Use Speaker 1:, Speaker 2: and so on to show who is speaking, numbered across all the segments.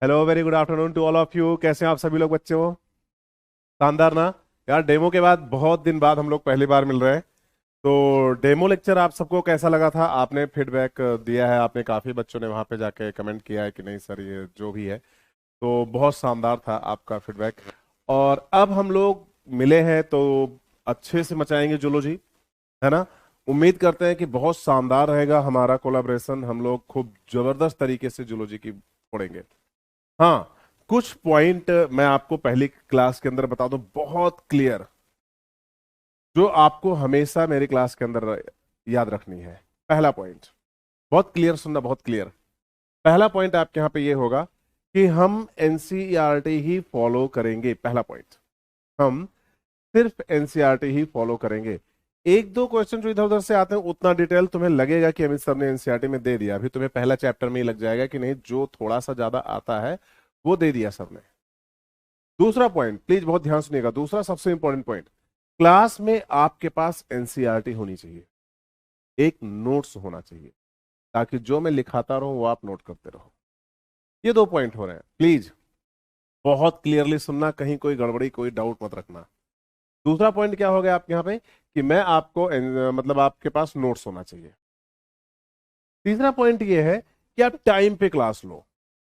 Speaker 1: Hello, very good afternoon to all of you. कैसे हैं आप सभी लोग बच्चे हो? शानदार ना? यार, डेमो के बाद बहुत दिन बाद हम लोग पहली बार मिल रहे हैं। तो डेमो लेक्चर आप सबको कैसा लगा था? आपने फीडबैक दिया है, आपने काफी बच्चों ने वहां पे जाके कमेंट किया है कि नहीं सर, ये जो भी है तो बहुत शानदार था आपका फीडबैक। और अब हम लोग मिले हैं तो अच्छे से मचाएंगे जूलॉजी, है ना? उम्मीद करते हैं कि बहुत शानदार रहेगा हमारा कोलैबोरेशन। हम लोग खूब जबरदस्त तरीके से जूलॉजी की पढ़ेंगे। हाँ, कुछ पॉइंट मैं आपको पहली क्लास के अंदर बता दूं, बहुत क्लियर, जो आपको हमेशा मेरी क्लास के अंदर याद रखनी है। पहला पॉइंट, बहुत क्लियर सुनना, बहुत क्लियर। पहला पॉइंट आपके यहाँ पे ये होगा कि हम एनसीईआरटी ही फॉलो करेंगे। पहला पॉइंट, हम सिर्फ एनसीईआरटी ही फॉलो करेंगे। एक दो क्वेश्चन जो इधर उधर से आते हैं, उतना डिटेल तुम्हें लगेगा कि अमित सर ने एनसीईआरटी में दे दिया, अभी तुम्हें पहला चैप्टर में ही लग जाएगा कि नहीं, जो थोड़ा सा ज्यादा आता है वो दे दिया सर ने। दूसरा पॉइंट प्लीज बहुत ध्यान सुनिएगा, दूसरा सबसे इंपॉर्टेंट पॉइंट, क्लास में आपके पास एनसीईआरटी होनी चाहिए, एक नोट्स होना चाहिए, ताकि जो मैं लिखाता रहूं वो आप नोट करते रहो। ये दो पॉइंट हो रहे हैं, प्लीज बहुत क्लियरली सुनना, कहीं कोई गड़बड़ी कोई डाउट मत रखना। दूसरा पॉइंट क्या हो गया आपके यहाँ पे कि मैं आपको मतलब आपके पास नोट्स होना चाहिए। तीसरा पॉइंट ये है कि आप टाइम पे क्लास लो,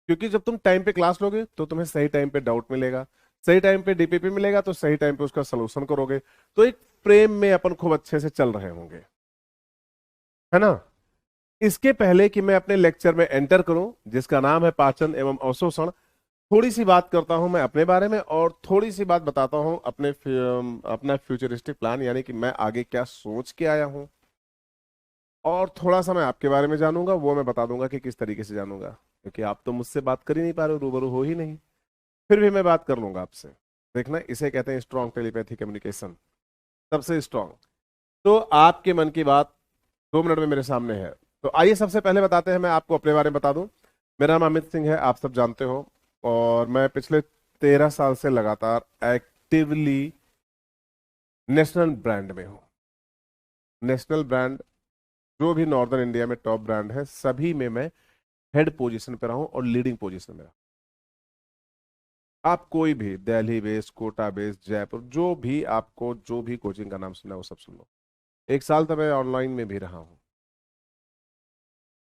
Speaker 1: क्योंकि जब तुम टाइम पे क्लास लोगे तो तुम्हें सही टाइम पे डाउट मिलेगा, सही टाइम पे डीपीपी मिलेगा, तो सही टाइम पे उसका सोल्यूशन करोगे, तो एक फ्रेम में अपन खूब अच्छे से चल रहे होंगे, है ना? इसके पहले कि मैं अपने लेक्चर में एंटर करूं, जिसका नाम है पाचन एवं अवशोषण, थोड़ी सी बात करता हूं मैं अपने बारे में और थोड़ी सी बात बताता हूं अपना फ्यूचरिस्टिक प्लान, यानी कि मैं आगे क्या सोच के आया हूं। और थोड़ा सा मैं आपके बारे में जानूंगा, वो मैं बता दूंगा कि किस तरीके से जानूंगा, क्योंकि आप तो मुझसे बात कर ही नहीं पा रहे हो, रूबरू हो ही नहीं। फिर भी मैं बात कर लूंगा आपसे। देखना, इसे कहते हैं स्ट्रॉन्ग टेलीपैथी कम्युनिकेशन, सबसे स्ट्रॉन्ग। तो आपके मन की बात 2 मिनट में मेरे सामने है। तो आइए सबसे पहले बताते हैं, मैं आपको अपने बारे में बता दूं। मेरा नाम अमित सिंह है, आप सब जानते हो। और मैं पिछले 13 साल से लगातार एक्टिवली नेशनल ब्रांड में हूँ। नेशनल ब्रांड, जो भी नॉर्दर्न इंडिया में टॉप ब्रांड है, सभी में मैं हेड पोजीशन पे रहा हूं और लीडिंग पोजीशन में रहा। आप कोई भी दिल्ली बेस्ड, कोटा बेस्ड, जयपुर, जो भी आपको जो भी कोचिंग का नाम सुना है वो सब सुन लो। 1 साल तक मैं ऑनलाइन में भी रहा हूं।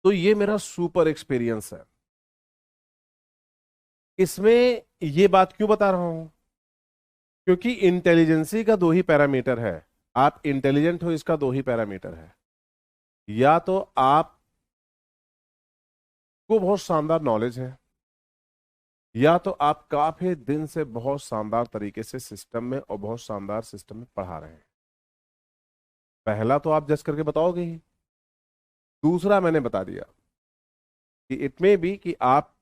Speaker 1: तो ये मेरा सुपर एक्सपीरियंस है। इसमें ये बात क्यों बता रहा हूं? क्योंकि इंटेलिजेंसी का दो ही पैरामीटर है। आप इंटेलिजेंट हो, इसका दो ही पैरामीटर है। या तो आपको बहुत शानदार नॉलेज है, या तो आप काफी दिन से बहुत शानदार तरीके से सिस्टम में और बहुत शानदार सिस्टम में पढ़ा रहे हैं। पहला तो आप जज करके बताओगे ही। दूसरा मैंने बता दिया कि इट मे बी कि आप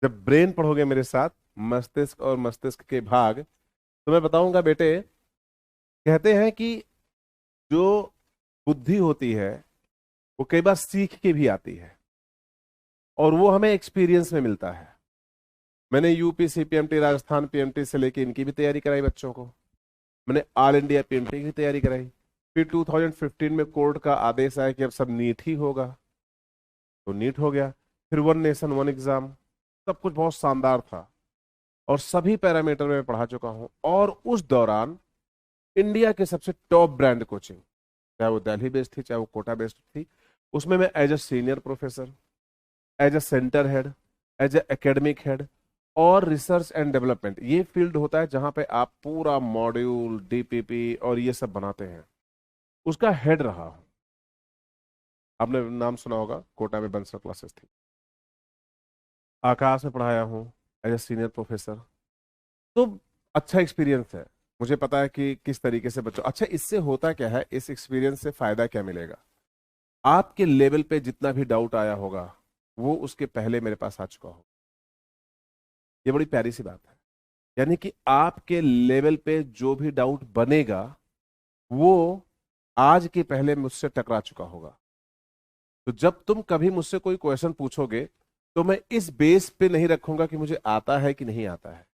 Speaker 1: जब ब्रेन पढ़ोगे मेरे साथ, मस्तिष्क और मस्तिष्क के भाग, तो मैं बताऊंगा बेटे, कहते हैं कि जो बुद्धि होती है वो कई बार सीख के भी आती है, और वो हमें एक्सपीरियंस में मिलता है। मैंने यूपी सीपीएमटी, राजस्थान पीएमटी से लेके इनकी भी तैयारी कराई बच्चों को। मैंने ऑल इंडिया पीएमटी की तैयारी कराई। फिर 2015 में कोर्ट का आदेश आया कि अब सब नीट ही होगा, तो नीट हो गया। फिर वन नेशन वन एग्जाम, सब कुछ बहुत शानदार था, और सभी पैरामीटर में मैं पढ़ा चुका हूं। और उस दौरान इंडिया के सबसे टॉप ब्रांड कोचिंग, चाहे वो दिल्ली बेस्ड थी चाहे वो कोटा बेस्ड थी, उसमें मैं as a senior professor, as a centre head, as a academic head, और रिसर्च एंड डेवलपमेंट, ये फील्ड होता है जहां पे आप पूरा मॉड्यूल डीपीपी और ये सब बनाते हैं, उसका हेड रहा हूं। आपने नाम सुना होगा, कोटा में बंसल क्लासेस थी, आकाश में पढ़ाया हूँ एज ए सीनियर प्रोफेसर। तो अच्छा एक्सपीरियंस है, मुझे पता है कि किस तरीके से बच्चों, अच्छा इससे होता क्या है, इस एक्सपीरियंस से फायदा क्या मिलेगा? आपके लेवल पे जितना भी डाउट आया होगा वो उसके पहले मेरे पास आ चुका होगा। ये बड़ी प्यारी सी बात है। यानी कि आपके लेवल पे जो भी डाउट बनेगा वो आज के पहले मुझसे टकरा चुका होगा। तो जब तुम कभी मुझसे कोई क्वेश्चन पूछोगे, तो मैं इस बेस पे नहीं रखूंगा कि मुझे आता है कि नहीं आता है,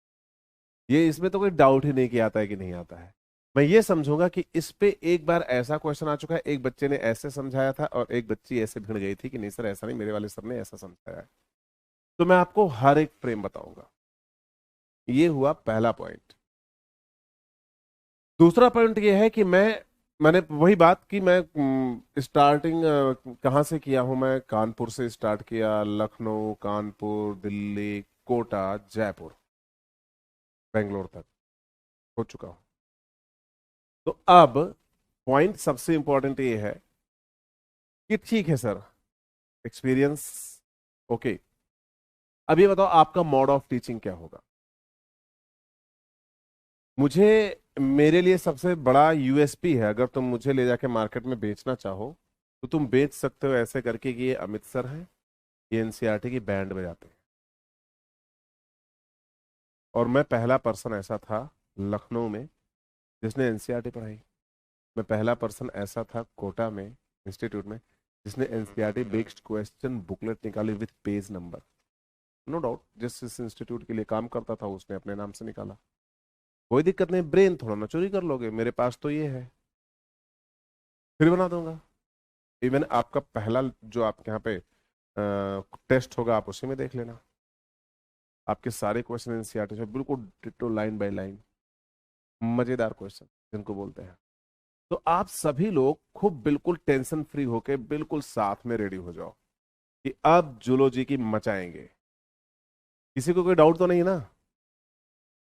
Speaker 1: ये इसमें तो कोई डाउट ही नहीं कि आता है कि नहीं आता है। मैं ये समझूंगा कि इस पे एक बार ऐसा क्वेश्चन आ चुका है, एक बच्चे ने ऐसे समझाया था और एक बच्ची ऐसे भिड़ गई थी कि नहीं सर ऐसा नहीं, मेरे वाले सर ने ऐसा समझाया है। तो मैं आपको हर एक फ्रेम बताऊंगा। ये हुआ पहला पॉइंट। दूसरा पॉइंट ये है कि मैंने वही बात कि मैं स्टार्टिंग कहाँ से किया हूं। मैं कानपुर से स्टार्ट किया, लखनऊ, कानपुर, दिल्ली, कोटा, जयपुर, बेंगलोर तक हो चुका हूं। तो अब पॉइंट सबसे इंपॉर्टेंट ये है कि ठीक है सर, एक्सपीरियंस ओके, अब ये बताओ आपका मोड ऑफ टीचिंग क्या होगा। मुझे मेरे लिए सबसे बड़ा यूएसपी है, अगर तुम मुझे ले जाके मार्केट में बेचना चाहो तो तुम बेच सकते हो ऐसे करके कि ये अमित सर हैं, ये एनसीईआरटी की बैंड बजाते हैं। और मैं पहला पर्सन ऐसा था लखनऊ में जिसने एनसीईआरटी पढ़ाई। मैं पहला पर्सन ऐसा था कोटा में इंस्टीट्यूट में जिसने एनसीईआरटी बेस्ड क्वेश्चन बुकलेट निकाली with page number. No doubt जिस इंस्टीट्यूट के लिए काम करता था उसने अपने नाम से निकाला। कोई दिक्कत नहीं, ब्रेन थोड़ा ना चोरी कर लोगे, मेरे पास तो ये है, फिर बना दूंगा। इवन आपका पहला जो आपके यहाँ पे टेस्ट होगा आप उसी में देख लेना, आपके सारे क्वेश्चन एनसीईआरटी से बिल्कुल डिट्टो लाइन बाय लाइन, मजेदार क्वेश्चन जिनको बोलते हैं। तो आप सभी लोग खूब बिल्कुल टेंशन फ्री होके बिल्कुल साथ में रेडी हो जाओ कि अब जूलॉजी की मचाएंगे। किसी को कोई डाउट तो नहीं है ना।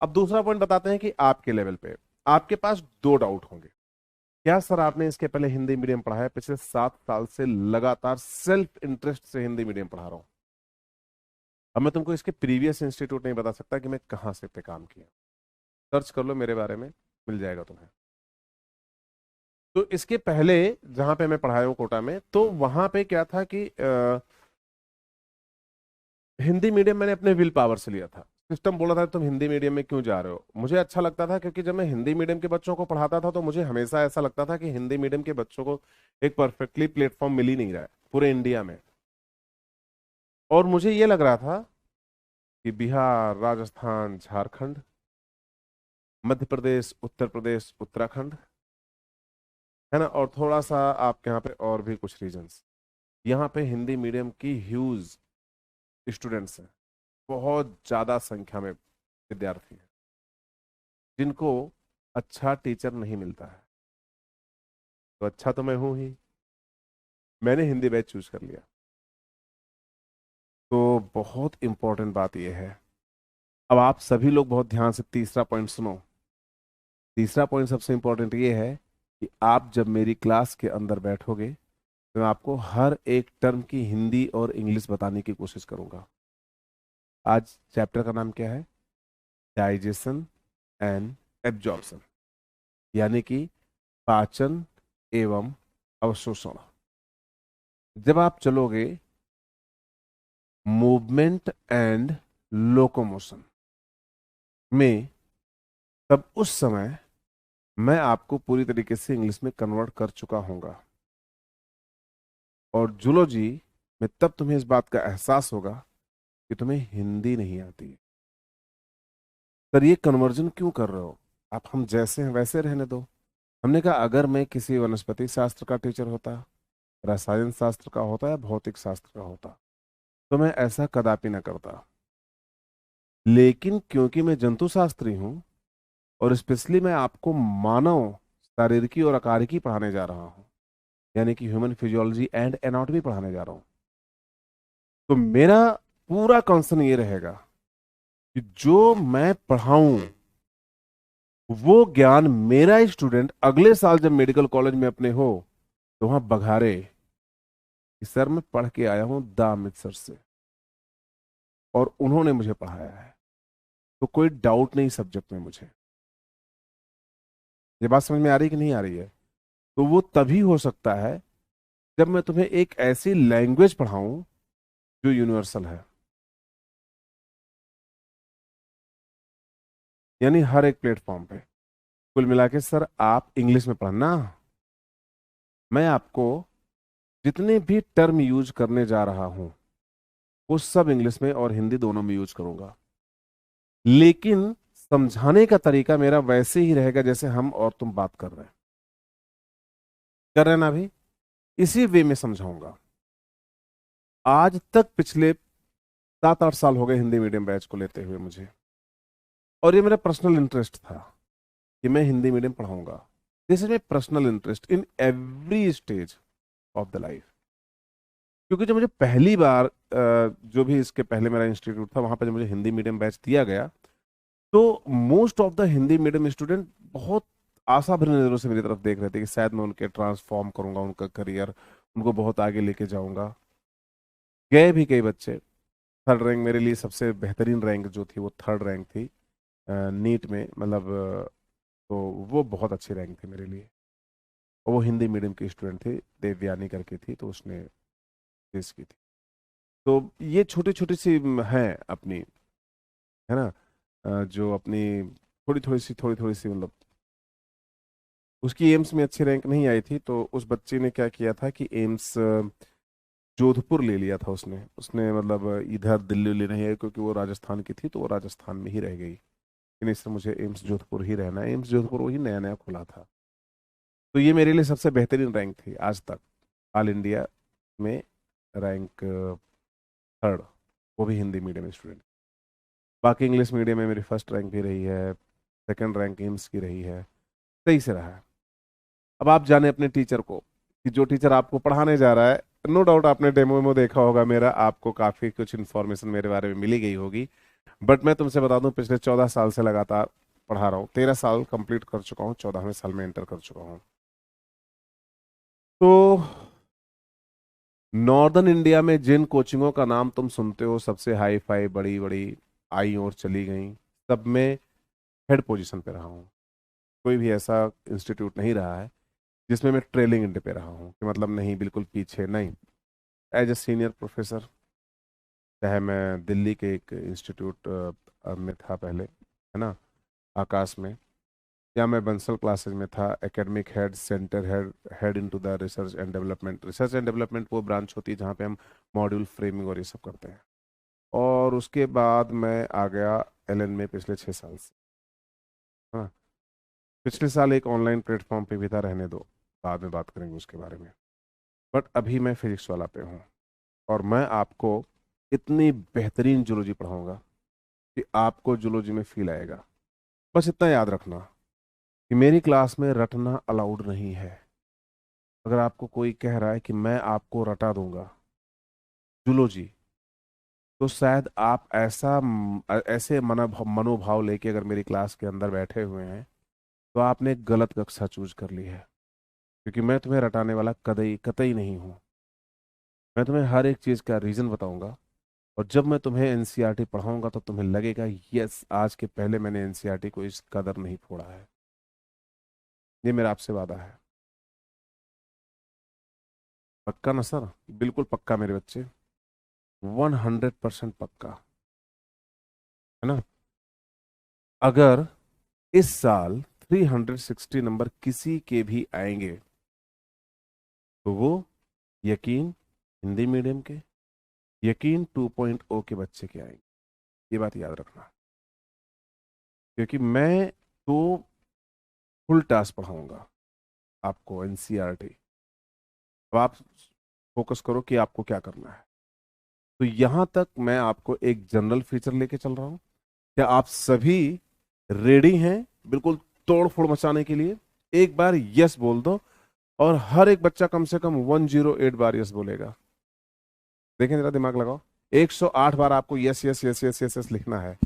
Speaker 1: अब दूसरा पॉइंट बताते हैं कि आपके लेवल पे आपके पास दो डाउट होंगे। क्या सर आपने इसके पहले हिंदी मीडियम पढ़ा है? पिछले 7 साल से लगातार सेल्फ इंटरेस्ट से हिंदी मीडियम पढ़ा रहा हूं। अब मैं तुमको इसके प्रीवियस इंस्टीट्यूट नहीं बता सकता कि मैं कहाँ से पे काम किया, सर्च कर लो मेरे बारे में, मिल जाएगा तुम्हें। तो इसके पहले जहां पे मैं पढ़ाया हूँ कोटा में, तो वहां पे क्या था कि हिंदी मीडियम मैंने अपने विल पावर से लिया था। सिस्टम बोला था तुम हिंदी मीडियम में क्यों जा रहे हो। मुझे अच्छा लगता था क्योंकि जब मैं हिंदी मीडियम के बच्चों को पढ़ाता था तो मुझे हमेशा ऐसा लगता था कि हिंदी मीडियम के बच्चों को एक परफेक्टली प्लेटफॉर्म मिल ही नहीं रहा है पूरे इंडिया में। और मुझे ये लग रहा था कि बिहार, राजस्थान, झारखंड, मध्य प्रदेश, उत्तर प्रदेश, उत्तराखंड, है ना, और थोड़ा सा आपके यहाँ पे और भी कुछ रीजन्स, यहाँ पे हिंदी मीडियम की ह्यूज स्टूडेंट्स हैं, बहुत ज्यादा संख्या में विद्यार्थी हैं जिनको अच्छा टीचर नहीं मिलता है। तो अच्छा तो मैं हूं ही, मैंने हिंदी बैच चूज कर लिया। तो बहुत इंपॉर्टेंट बात यह है, अब आप सभी लोग बहुत ध्यान से तीसरा पॉइंट सुनो। तीसरा पॉइंट सबसे इंपॉर्टेंट ये है कि आप जब मेरी क्लास के अंदर बैठोगे तो मैं आपको हर एक टर्म की हिंदी और इंग्लिश बताने की कोशिश करूंगा। आज चैप्टर का नाम क्या है? डाइजेशन एंड एब्जॉर्प्शन, यानी कि पाचन एवं अवशोषण। जब आप चलोगे मूवमेंट एंड लोकोमोशन में, तब उस समय मैं आपको पूरी तरीके से इंग्लिश में कन्वर्ट कर चुका हूंगा। और जूलॉजी में तब तुम्हें इस बात का एहसास होगा कि तुम्हें हिंदी नहीं आती। सर ये कन्वर्जन क्यों कर रहे हो आप? हम जैसे हैं वैसे रहने दो। हमने कहा अगर मैं किसी वनस्पति शास्त्र का टीचर होता, रसायन शास्त्र का होता या भौतिक शास्त्र का होता तो मैं ऐसा कदापि ना करता। लेकिन क्योंकि मैं जंतु शास्त्री हूं और स्पेशली मैं आपको मानव शारीरिकी और आकारिकी पढ़ाने जा रहा हूं, यानी कि ह्यूमन फिजियोलॉजी एंड एनाटॉमी पढ़ाने जा रहा हूं, तो मेरा पूरा कंसर्न ये रहेगा कि जो मैं पढ़ाऊं वो ज्ञान मेरा स्टूडेंट अगले साल जब मेडिकल कॉलेज में अपने हो तो वहां बघारे कि सर मैं पढ़ के आया हूं द अमित सर से और उन्होंने मुझे पढ़ाया है, तो कोई डाउट नहीं सब्जेक्ट में मुझे। ये बात समझ में आ रही कि नहीं आ रही है? तो वो तभी हो सकता है जब मैं तुम्हें एक ऐसी लैंग्वेज पढ़ाऊं जो यूनिवर्सल है, यानी हर एक प्लेटफॉर्म पे। कुल मिला के सर आप इंग्लिश में पढ़ना, मैं आपको जितने भी टर्म यूज करने जा रहा हूं वो सब इंग्लिश में और हिंदी दोनों में यूज करूंगा, लेकिन समझाने का तरीका मेरा वैसे ही रहेगा जैसे हम और तुम बात कर रहे हैं ना अभी, इसी वे में समझाऊंगा। आज तक पिछले 7-8 साल हो गए हिंदी मीडियम बैच को लेते हुए मुझे, और ये मेरा पर्सनल इंटरेस्ट था कि मैं हिंदी मीडियम पढ़ाऊंगा। This is my personal interest in every stage of the life. क्योंकि जब मुझे पहली बार जो भी इसके पहले मेरा इंस्टीट्यूट था वहां पर जब मुझे हिंदी मीडियम बैच दिया गया, तो most of the Hindi medium student बहुत आशा भरी नजरों से मेरी तरफ देख रहे थे कि शायद मैं उनके ट्रांसफॉर्म करूंगा उनका करियर, उनको बहुत आगे लेके जाऊंगा। गए भी कई बच्चे। थर्ड रैंक मेरे लिए सबसे बेहतरीन रैंक जो थी वो थर्ड रैंक थी नीट में, मतलब तो वो बहुत अच्छी रैंक थी मेरे लिए। और वो हिंदी मीडियम की स्टूडेंट थी, देवयानी करके थी, तो उसने फेस की थी। तो ये छोटी छोटी सी हैं अपनी, है ना, जो अपनी थोड़ी थोड़ी सी मतलब, उसकी एम्स में अच्छी रैंक नहीं आई थी, तो उस बच्चे ने क्या किया था कि एम्स जोधपुर ले लिया था उसने उसने मतलब इधर दिल्ली ले नहीं है, क्योंकि वो राजस्थान की थी तो वो राजस्थान में ही रह गई। लेकिन इससे मुझे एम्स जोधपुर ही रहना है, एम्स जोधपुर वही नया नया खुला था। तो ये मेरे लिए सबसे बेहतरीन रैंक थी आज तक ऑल इंडिया में, रैंक थर्ड, वो भी हिंदी मीडियम स्टूडेंट। बाकी इंग्लिश मीडियम में मेरी फर्स्ट रैंक भी रही है, सेकंड रैंक एम्स की रही है, सही से रहा है। अब आप जाने अपने टीचर को कि जो टीचर आपको पढ़ाने जा रहा है, नो डाउट आपने डेमो वेमो देखा होगा मेरा, आपको काफ़ी कुछ इन्फॉर्मेशन मेरे बारे में मिली गई होगी। बट मैं तुमसे बता दूं, पिछले 14 साल से लगातार पढ़ा रहा हूँ, 13 साल कंप्लीट कर चुका हूँ, 14वें साल में एंटर कर चुका हूँ। तो नॉर्दर्न इंडिया में जिन कोचिंगों का नाम तुम सुनते हो, सबसे हाई फाई बड़ी बड़ी आई और चली गई, सब में हेड पोजीशन पे रहा हूँ। कोई भी ऐसा इंस्टीट्यूट नहीं रहा है जिसमें मैं ट्रेलिंग एंड पे रहा हूँ, कि मतलब नहीं बिल्कुल पीछे नहीं। एज ए सीनियर प्रोफेसर, चाहे मैं दिल्ली के एक इंस्टीट्यूट में था पहले, है ना, आकाश में, या मैं बंसल क्लासेज में था, academic head, centre head, head into the research and development. Research and development वो ब्रांच होती है जहाँ पे हम मॉड्यूल फ्रेमिंग और ये सब करते हैं। और उसके बाद मैं आ गया एलन में पिछले 6 साल से, हाँ। पिछले साल एक ऑनलाइन प्लेटफॉर्म पे भी था, रहने दो, बाद में बात करेंगे उसके बारे में। बट अभी मैं फिजिक्स वाला पे हूँ, और मैं आपको इतनी बेहतरीन जूलॉजी पढ़ाऊंगा कि आपको जूलॉजी में फील आएगा। बस इतना याद रखना कि मेरी क्लास में रटना अलाउड नहीं है। अगर आपको कोई कह रहा है कि मैं आपको रटा दूंगा जूलॉजी, तो शायद आप ऐसे मनोभाव लेके अगर मेरी क्लास के अंदर बैठे हुए हैं, तो आपने गलत कक्षा चूज कर ली है। क्योंकि मैं तुम्हें रटाने वाला कतई कतई नहीं हूँ। मैं तुम्हें हर एक चीज़ का रीज़न बताऊंगा, और जब मैं तुम्हें एनसीईआरटी पढ़ाऊंगा तो तुम्हें लगेगा यस, आज के पहले मैंने एनसीईआरटी को इस कदर नहीं फोड़ा है। ये मेरा आपसे वादा है। पक्का ना सर? बिल्कुल पक्का मेरे बच्चे, 100% पक्का, है ना। अगर इस साल 360 नंबर किसी के भी आएंगे, तो वो यकीन हिंदी मीडियम के, यकीन 2.0 के बच्चे के आएंगे। ये बात याद रखना, क्योंकि मैं तो फुल टास्क पढ़ाऊंगा आपको एनसीईआरटी। अब आप फोकस करो कि आपको क्या करना है। तो यहां तक मैं आपको एक जनरल फीचर लेके चल रहा हूं। क्या आप सभी रेडी हैं बिल्कुल तोड़ फोड़ मचाने के लिए? एक बार यस बोल दो, और हर एक बच्चा कम से कम 108 बार यस बोलेगा। देखें जरा, दिमाग लगाओ, 108 बार आपको yes yes yes yes yes yes लिखना है।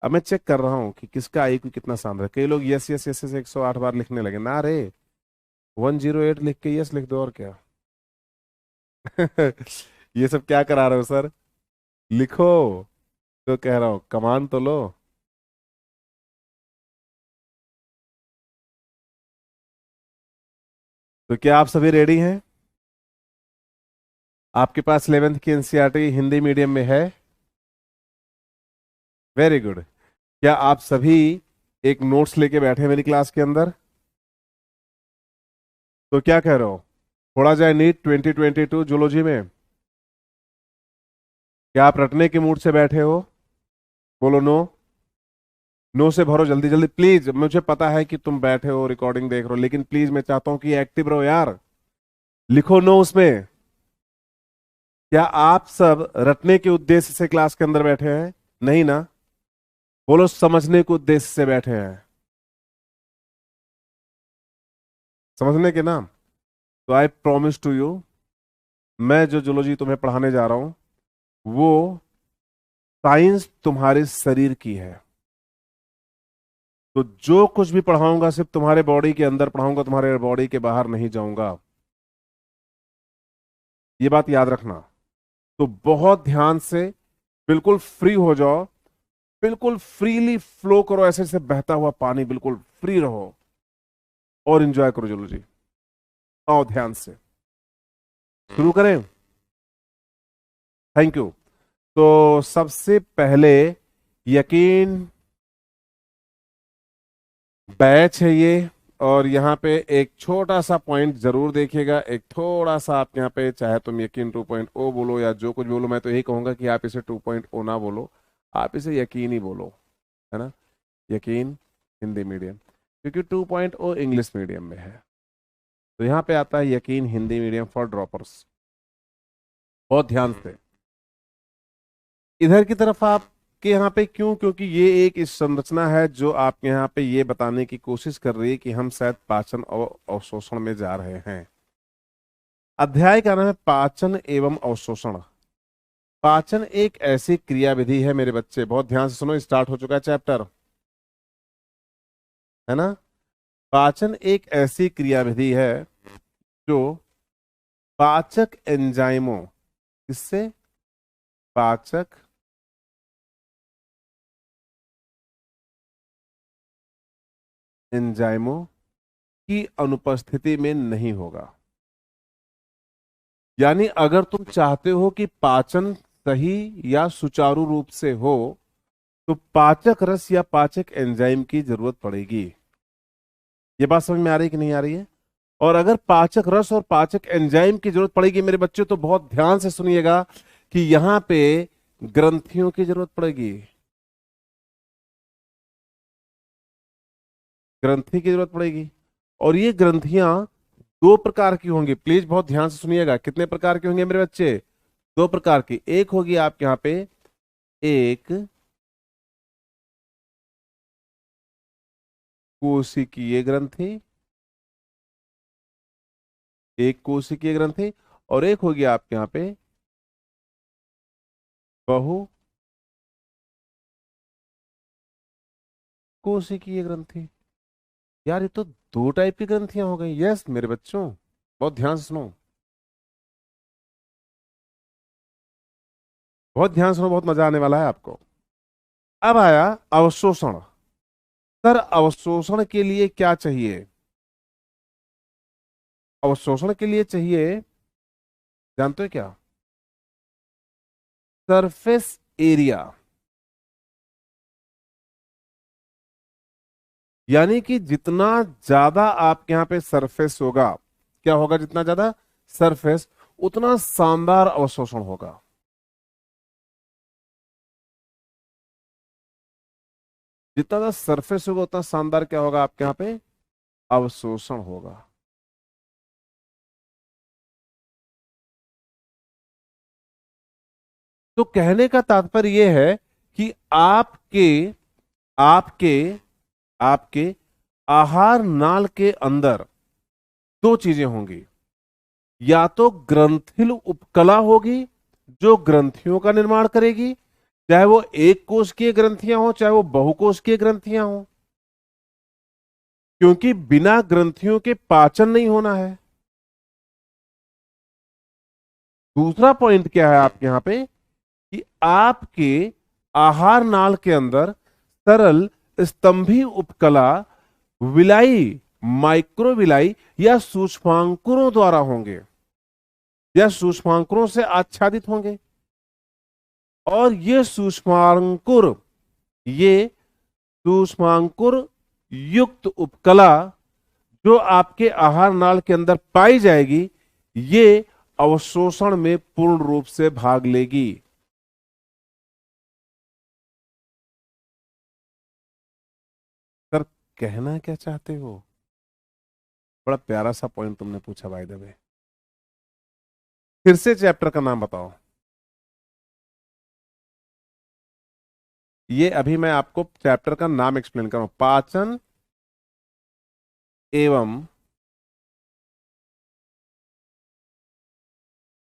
Speaker 1: अब मैं चेक कर रहा हूं कि किसका आईक्यू कितना शानदार है। कई लोग यस यस यस यस 108 बार लिखने लगे ना रे, 108 लिख के यस लिख दो, और क्या। ये सब क्या करा रहे हो सर? लिखो, तो कह रहा हूं कमांड तो लो। तो क्या आप सभी रेडी हैं? आपके पास 11th की एनसीईआरटी हिंदी मीडियम में है? Very good. क्या आप सभी एक नोट्स लेके बैठे हैं मेरी क्लास के अंदर? तो क्या कह रहे हो, थोड़ा जाए नीट 2022 जूलॉजी में? क्या आप रटने के मूड से बैठे हो? बोलो नो। नो से भरो जल्दी जल्दी प्लीज। मुझे पता है कि तुम बैठे हो रिकॉर्डिंग देख रहे हो, लेकिन प्लीज मैं चाहता हूं कि एक्टिव रहो यार। लिखो नो उसमें। क्या आप सब रटने के उद्देश्य से क्लास के अंदर बैठे हैं? नहीं ना? बोलो, समझने के उद्देश्य से बैठे हैं। समझने के नाम। तो आई प्रॉमिस टू यू, मैं जो जूलॉजी तुम्हें पढ़ाने जा रहा हूं वो साइंस तुम्हारे शरीर की है। तो जो कुछ भी पढ़ाऊंगा सिर्फ तुम्हारे बॉडी के अंदर पढ़ाऊंगा, तुम्हारे बॉडी के बाहर नहीं जाऊंगा। ये बात याद रखना। तो बहुत ध्यान से, बिल्कुल फ्री हो जाओ, बिल्कुल फ्रीली फ्लो करो, ऐसे से बहता हुआ पानी, बिल्कुल फ्री रहो और एंजॉय करो जूलॉजी। आओ ध्यान से शुरू करें। Thank you. तो सबसे पहले यकीन बैच है ये, और यहाँ पे एक छोटा सा पॉइंट जरूर देखिएगा, एक थोड़ा सा आप यहाँ पे, चाहे तुम यकीन 2.0 बोलो या जो कुछ बोलो, मैं तो यही कहूंगा कि आप इसे 2.0 ना बोलो, आप इसे यकीन ही बोलो, है ना? यकीन हिंदी मीडियम, क्योंकि 2.0 इंग्लिश मीडियम में है। तो यहाँ पे आता है यकीन हिंदी मीडियम फॉर ड्रॉपर्स। बहुत ध्यान से इधर की तरफ आप के यहाँ पे क्यों? क्योंकि ये एक इस संरचना है जो आपके यहाँ पे ये बताने की कोशिश कर रही है कि हम शायद पाचन और अवशोषण में जा रहे हैं। अध्याय का नाम है पाचन एवं अवशोषण। पाचन एक ऐसी क्रियाविधि है मेरे बच्चे, बहुत ध्यान से सुनो, स्टार्ट हो चुका है चैप्टर, है ना? पाचन एक ऐसी क्रियाविधि है जो पाचक एंजाइमों, किससे? पाचक एंजाइमों की अनुपस्थिति में नहीं होगा। यानी अगर तुम चाहते हो कि पाचन सही या सुचारू रूप से हो तो पाचक रस या पाचक एंजाइम की जरूरत पड़ेगी। ये बात समझ में आ रही है कि नहीं आ रही है? और अगर पाचक रस और पाचक एंजाइम की जरूरत पड़ेगी मेरे बच्चों, तो बहुत ध्यान से सुनिएगा कि यहां पे ग्रंथियों की जरूरत पड़ेगी। ग्रंथि की जरूरत पड़ेगी, और ये ग्रंथियां दो प्रकार की होंगी। प्लीज बहुत ध्यान से सुनिएगा। कितने प्रकार के होंगे मेरे बच्चे? दो प्रकार की। एक होगी आपके यहाँ पे एक कोशिकीय ग्रंथि, एक कोशिकीय ग्रंथि, और एक होगी आपके यहाँ पे बहु कोशिकीय ग्रंथि। यार ये तो दो टाइप की ग्रंथियां हो गई। यस मेरे बच्चों, बहुत ध्यान से सुनो, बहुत ध्यान से सुनो, बहुत मजा आने वाला है आपको। अब आया अवशोषण। सर अवशोषण के लिए क्या चाहिए? अवशोषण के लिए चाहिए, जानते हो क्या? Surface area. यानी कि जितना ज्यादा आपके यहाँ पे सरफेस होगा, क्या होगा? जितना ज्यादा सरफेस उतना शानदार अवशोषण होगा। जितना ज्यादा सरफेस होगा उतना शानदार क्या होगा आपके यहाँ पे? अवशोषण होगा। तो कहने का तात्पर्य यह है कि आपके आपके आपके आहार नाल के अंदर दो चीजें होंगी। या तो ग्रंथिल उपकला होगी जो ग्रंथियों का निर्माण करेगी, चाहे वो एक कोशिकीय ग्रंथियां हो चाहे वो बहुकोशिकीय ग्रंथियां हो, क्योंकि बिना ग्रंथियों के पाचन नहीं होना है। दूसरा पॉइंट क्या है आपके यहां पे कि आपके आहार नाल के अंदर तरल स्तंभी उपकला विलाई, माइक्रोविलाई या सूक्ष्मांकुरों द्वारा होंगे, या सूक्ष्मांकुरों से आच्छादित होंगे। और ये सूक्ष्मांकुर युक्त उपकला जो आपके आहार नाल के अंदर पाई जाएगी, ये अवशोषण में पूर्ण रूप से भाग लेगी। सर कहना क्या चाहते हो? बड़ा प्यारा सा पॉइंट तुमने पूछा बाय द वे। फिर से चैप्टर का नाम बताओ। ये अभी मैं आपको चैप्टर का नाम एक्सप्लेन कर रहा हूं, पाचन एवं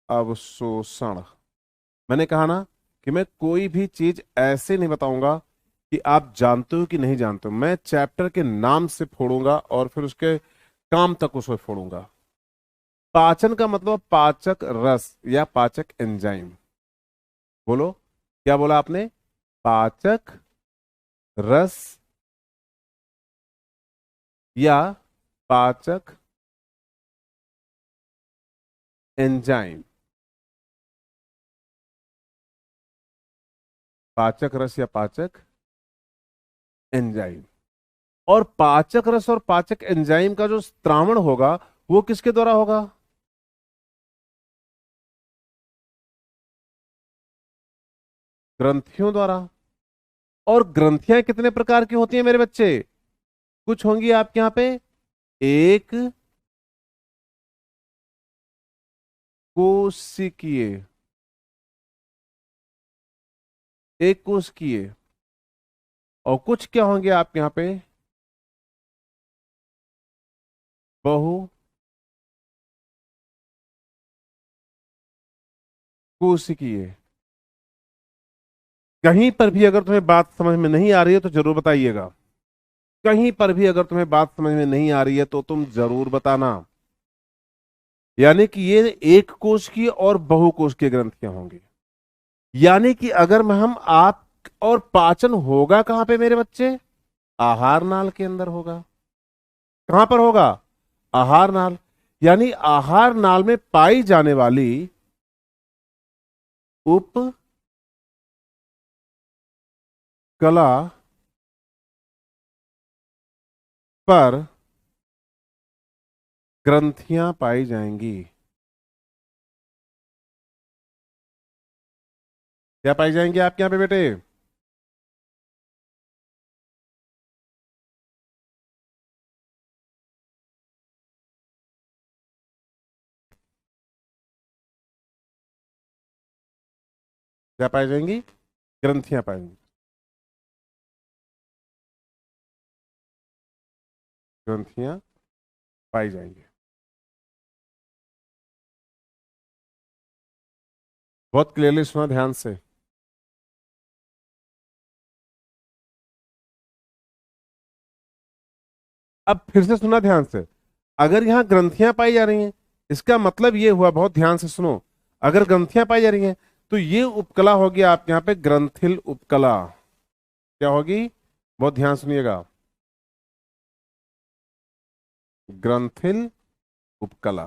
Speaker 1: अवशोषण। मैंने कहा ना कि मैं कोई भी चीज ऐसे नहीं बताऊंगा कि आप जानते हो कि नहीं जानते हो, मैं चैप्टर के नाम से फोड़ूंगा और फिर उसके काम तक उसको फोड़ूंगा। पाचन का मतलब पाचक रस या पाचक एंजाइम। बोलो, क्या बोला आपने? पाचक रस या पाचक एंजाइम। पाचक रस या पाचक एंजाइम। और पाचक रस और पाचक एंजाइम का जो स्त्रावण होगा वो किसके द्वारा होगा? ग्रंथियों द्वारा। और ग्रंथियां कितने प्रकार की होती हैं मेरे बच्चे? कुछ होंगी आपके यहां पे, एक कोशिकीय, एक कोशिकीय। और कुछ क्या होंगे आपके यहां पे? बहु कोशिकीय। कहीं पर भी अगर तुम्हें बात समझ में नहीं आ रही है तो जरूर बताइएगा। कहीं पर भी अगर तुम्हें बात समझ में नहीं आ रही है तो तुम जरूर बताना। यानी कि ये एक कोश की और बहुकोश की ग्रंथियां होंगी। यानी कि अगर मैं हम आप और पाचन होगा कहां पे मेरे बच्चे? आहार नाल के अंदर होगा। कहां पर होगा? आहार नाल। यानी आहार नाल में पाई जाने वाली उप कला पर ग्रंथियां पाई जाएंगी। क्या पाई जाएंगी आपके यहां पे बेटे? क्या पाई जाएंगी? ग्रंथियां पाएंगी। ग्रंथियां पाई जाएंगी। बहुत क्लियरली सुना ध्यान से। अब फिर से सुना ध्यान से। अगर यहां ग्रंथियां पाई जा रही हैं, इसका मतलब ये हुआ, बहुत ध्यान से सुनो, अगर ग्रंथियां पाई जा रही हैं तो ये उपकला होगी आपके यहां पे ग्रंथिल उपकला। क्या होगी? बहुत ध्यान सुनिएगा। ग्रंथिल उपकला।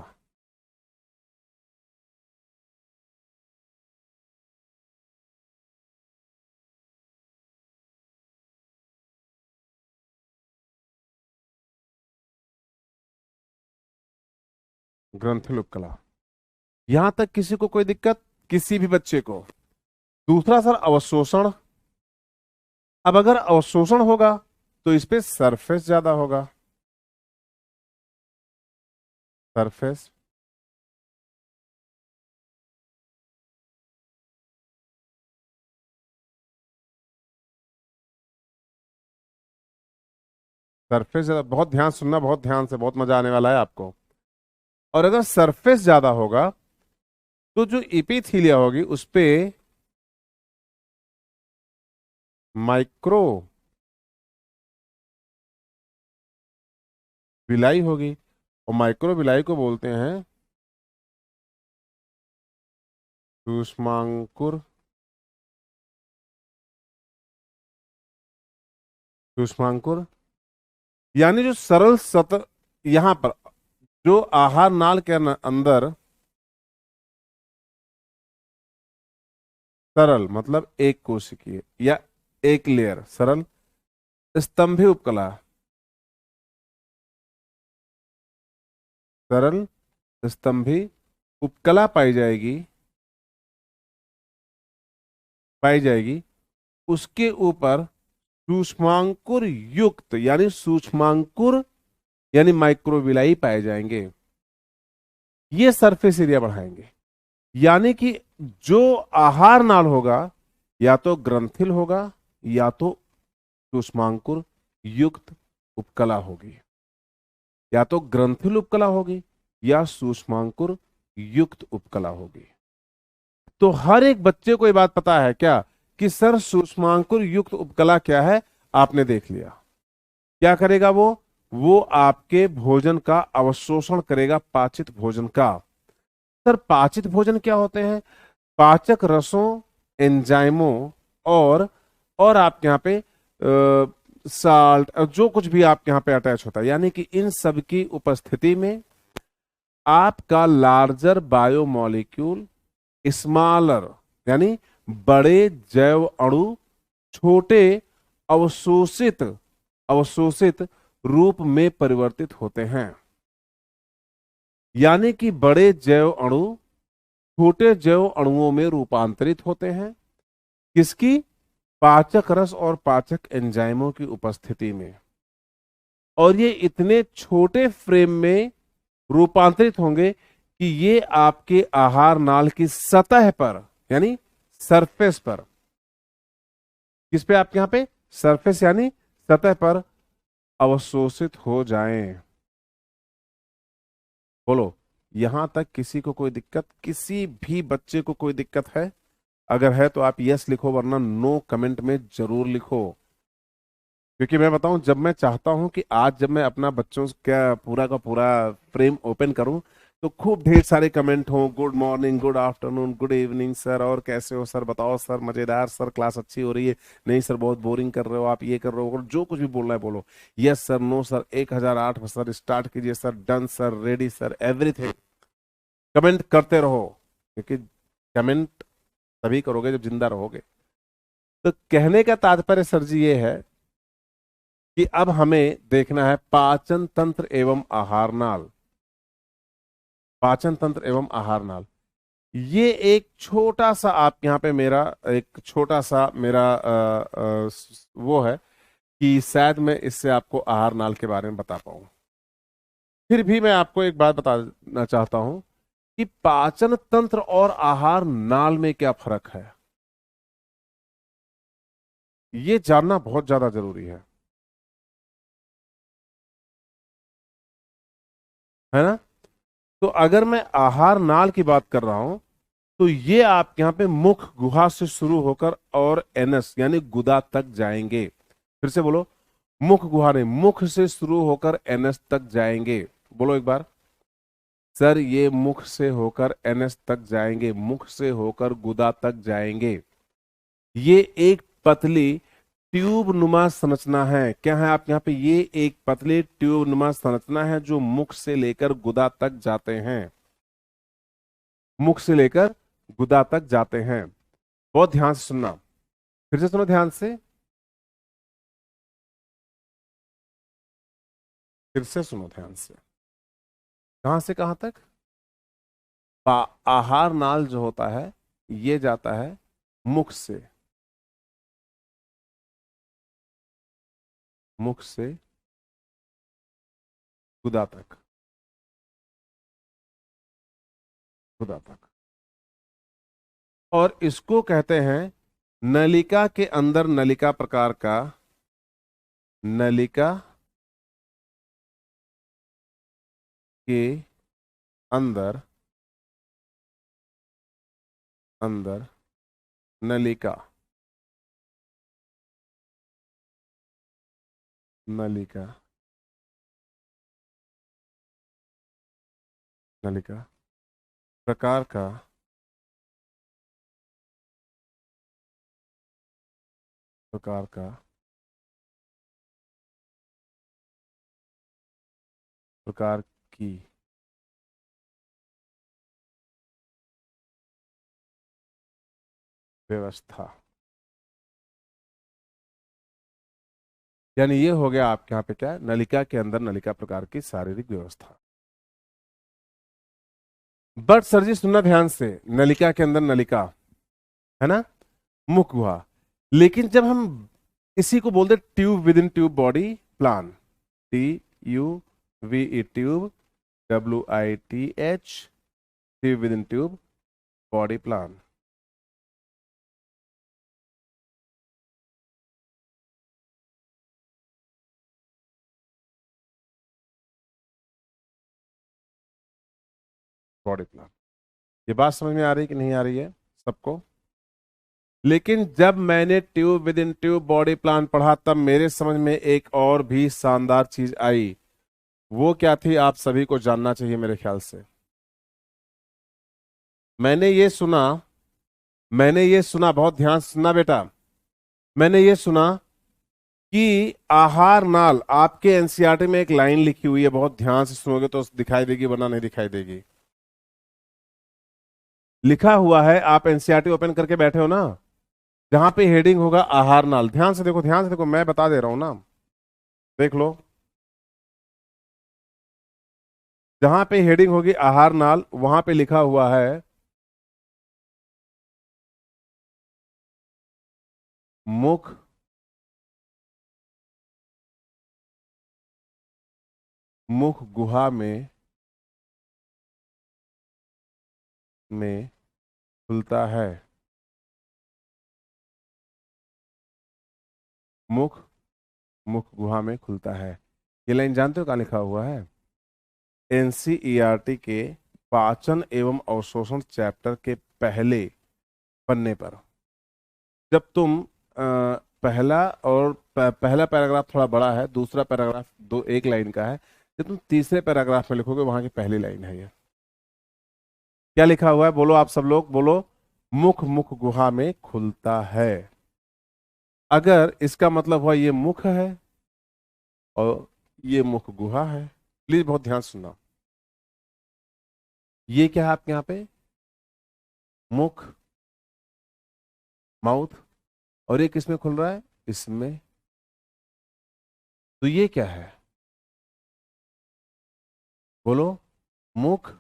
Speaker 1: ग्रंथिल उपकला। यहां तक किसी को कोई दिक्कत? किसी भी बच्चे को? दूसरा सर, अवशोषण। अब अगर अवशोषण होगा तो इस पे सरफेस ज्यादा होगा। सरफेस। सरफेस ज्यादा, बहुत ध्यान सुनना, बहुत ध्यान से, बहुत मजा आने वाला है आपको। और अगर सरफेस ज्यादा होगा तो जो इपिथीलिया होगी उस पे माइक्रो विलाई होगी। और माइक्रो विलाई को बोलते हैं सूक्ष्मांकुर। सूक्ष्मांकुर यानी जो सरल सतह, यहां पर जो आहार नाल के अंदर, सरल मतलब एक कोशिकीय या एक लेयर, सरल स्तंभी उपकला। सरल स्तंभी उपकला पाई जाएगी। पाई जाएगी। उसके ऊपर सूक्ष्मांकुर युक्त यानी सूक्ष्मांकुर यानी माइक्रोविलाई पाए जाएंगे। ये सरफेस एरिया बढ़ाएंगे। यानी कि जो आहार नाल होगा या तो ग्रंथिल होगा या तो सूक्ष्मांकुर युक्त उपकला होगी, या तो ग्रंथुल उपकला होगी या सूक्ष्मांकुर युक्त उपकला होगी। तो हर एक बच्चे को ये बात पता है क्या कि सर सूक्ष्मांकुर युक्त उपकला क्या है? आपने देख लिया। क्या करेगा वो आपके भोजन का अवशोषण करेगा, पाचित भोजन का। सर पाचित भोजन क्या होते हैं? पाचक रसों, एंजाइमों और आपके यहाँ पे साल्ट, जो कुछ भी आपके यहाँ पे अटैच होता है, यानी कि इन सब की उपस्थिति में आपका लार्जर बायोमोलिक्यूल, स्मॉलर यानी बड़े जैव अणु, छोटे अवशोषित अवशोषित रूप में परिवर्तित होते हैं। यानी कि बड़े जैव अणु छोटे जैव अणुओं में रूपांतरित होते हैं। किसकी? पाचक रस और पाचक एंजाइमों की उपस्थिति में। और ये इतने छोटे फ्रेम में रूपांतरित होंगे कि ये आपके आहार नाल की सतह पर, यानी सरफेस पर, किस पे? आपके यहां पे सरफेस यानी सतह पर अवशोषित हो जाएं। बोलो, यहां तक किसी को कोई दिक्कत? किसी भी बच्चे को कोई दिक्कत है? अगर है तो आप यस लिखो, वरना नो कमेंट में जरूर लिखो। क्योंकि मैं बताऊं, जब मैं चाहता हूं कि आज जब मैं अपना बच्चों का पूरा फ्रेम ओपन करूं तो खूब ढेर सारे कमेंट हों, good morning, good afternoon, good evening sir, और कैसे हो सर, बताओ सर, मजेदार सर, क्लास अच्छी हो रही है, नहीं सर बहुत बोरिंग कर रहे हो आप, ये कर रहे हो, और जो कुछ भी बोलना है बोलो। Yes sir, no sir, 1008 sir, start कीजिए sir, done sir, ready sir, everything. Comment करते रहो, क्योंकि कमेंट तभी करोगे जब जिंदा रहोगे। तो कहने का तात्पर्य सर जी ये है कि अब हमें देखना है पाचन तंत्र एवं आहार नाल। पाचन तंत्र एवं आहार नाल, ये एक छोटा सा आप यहाँ पे मेरा एक छोटा सा मेरा वो है कि शायद मैं इससे आपको आहार नाल के बारे में बता पाऊं। फिर भी मैं आपको एक बात बताना चाहता हूं कि पाचन तंत्र और आहार नाल में क्या फर्क है, ये जानना बहुत ज्यादा जरूरी है ना? तो अगर मैं आहार नाल की बात कर रहा हूं तो ये आपके यहाँ पे मुख गुहा से शुरू होकर और एनस यानी गुदा तक जाएंगे। फिर से बोलो, मुख गुहा नहीं, मुख से शुरू होकर एनस तक जाएंगे। बोलो एक बार। सर ये मुख से होकर एनएस तक जाएंगे, मुख से होकर गुदा तक जाएंगे। ये एक पतली ट्यूब नुमा संरचना है। क्या है आप यहाँ पे? ये एक पतली ट्यूब नुमा संरचना है जो मुख से लेकर गुदा तक जाते हैं, मुख से लेकर गुदा तक जाते हैं। बहुत ध्यान से सुनना, फिर से सुनो ध्यान से, फिर से सुनो ध्यान से। कहां से कहां तक? आहार नाल जो होता है ये जाता है मुख से, मुख से गुदा तक, गुदा तक। और इसको कहते हैं नलिका के अंदर नलिका प्रकार का, नलिका के अंदर, अंदर नलिका, नलिका, नलिका प्रकार का, प्रकार का, प्रकार की व्यवस्था। यानी ये हो गया आपके यहाँ पे क्या है? नलिका के अंदर नलिका प्रकार की शारीरिक व्यवस्था। बट सर जी सुनना ध्यान से, नलिका के अंदर नलिका है ना, मुख गुहा। लेकिन जब हम इसी को बोलते tube with in tube body plan, TUVE tube, WITH, tube with in tube body plan. Body plan. ये बात समझ में आ रही कि नहीं आ रही है सबको? लेकिन जब मैंने tube with in tube body plan पढ़ा तब मेरे समझ में एक और भी शानदार चीज आई। वो क्या थी आप सभी को जानना चाहिए मेरे ख्याल से। मैंने ये सुना, बहुत ध्यान से सुनना बेटा। मैंने ये सुना कि आहार नाल, आपके एनसीईआरटी में एक लाइन लिखी हुई है, बहुत ध्यान से सुनोगे तो दिखाई देगी वरना नहीं दिखाई देगी। लिखा हुआ है, आप एनसीईआरटी ओपन करके बैठे हो ना, जहां पे हेडिंग होगा आहार नाल, ध्यान से देखो, ध्यान से देखो, मैं बता दे रहा हूं ना, देख लो। जहां पे हेडिंग होगी आहार नाल, वहां पे लिखा हुआ है मुख मुख गुहा में खुलता है। मुख मुख गुहा में खुलता है। ये लाइन जानते हो कहाँ लिखा हुआ है? एनसीईआरटी के पाचन एवं अवशोषण चैप्टर के पहले पन्ने पर। जब तुम पहला पैराग्राफ थोड़ा बड़ा है, दूसरा पैराग्राफ दो एक लाइन का है, जब तुम तीसरे पैराग्राफ में लिखोगे वहां की पहली लाइन है ये। क्या लिखा हुआ है बोलो, आप सब लोग बोलो। मुख मुख गुहा में खुलता है। अगर इसका मतलब हुआ ये मुख है और ये मुख गुहा है, प्लीज बहुत ध्यान सुनना। ये क्या है आपके यहाँ पे? मुख, माउथ, और ये किसमें खुल रहा है? इसमें। तो ये क्या है बोलो? मुख,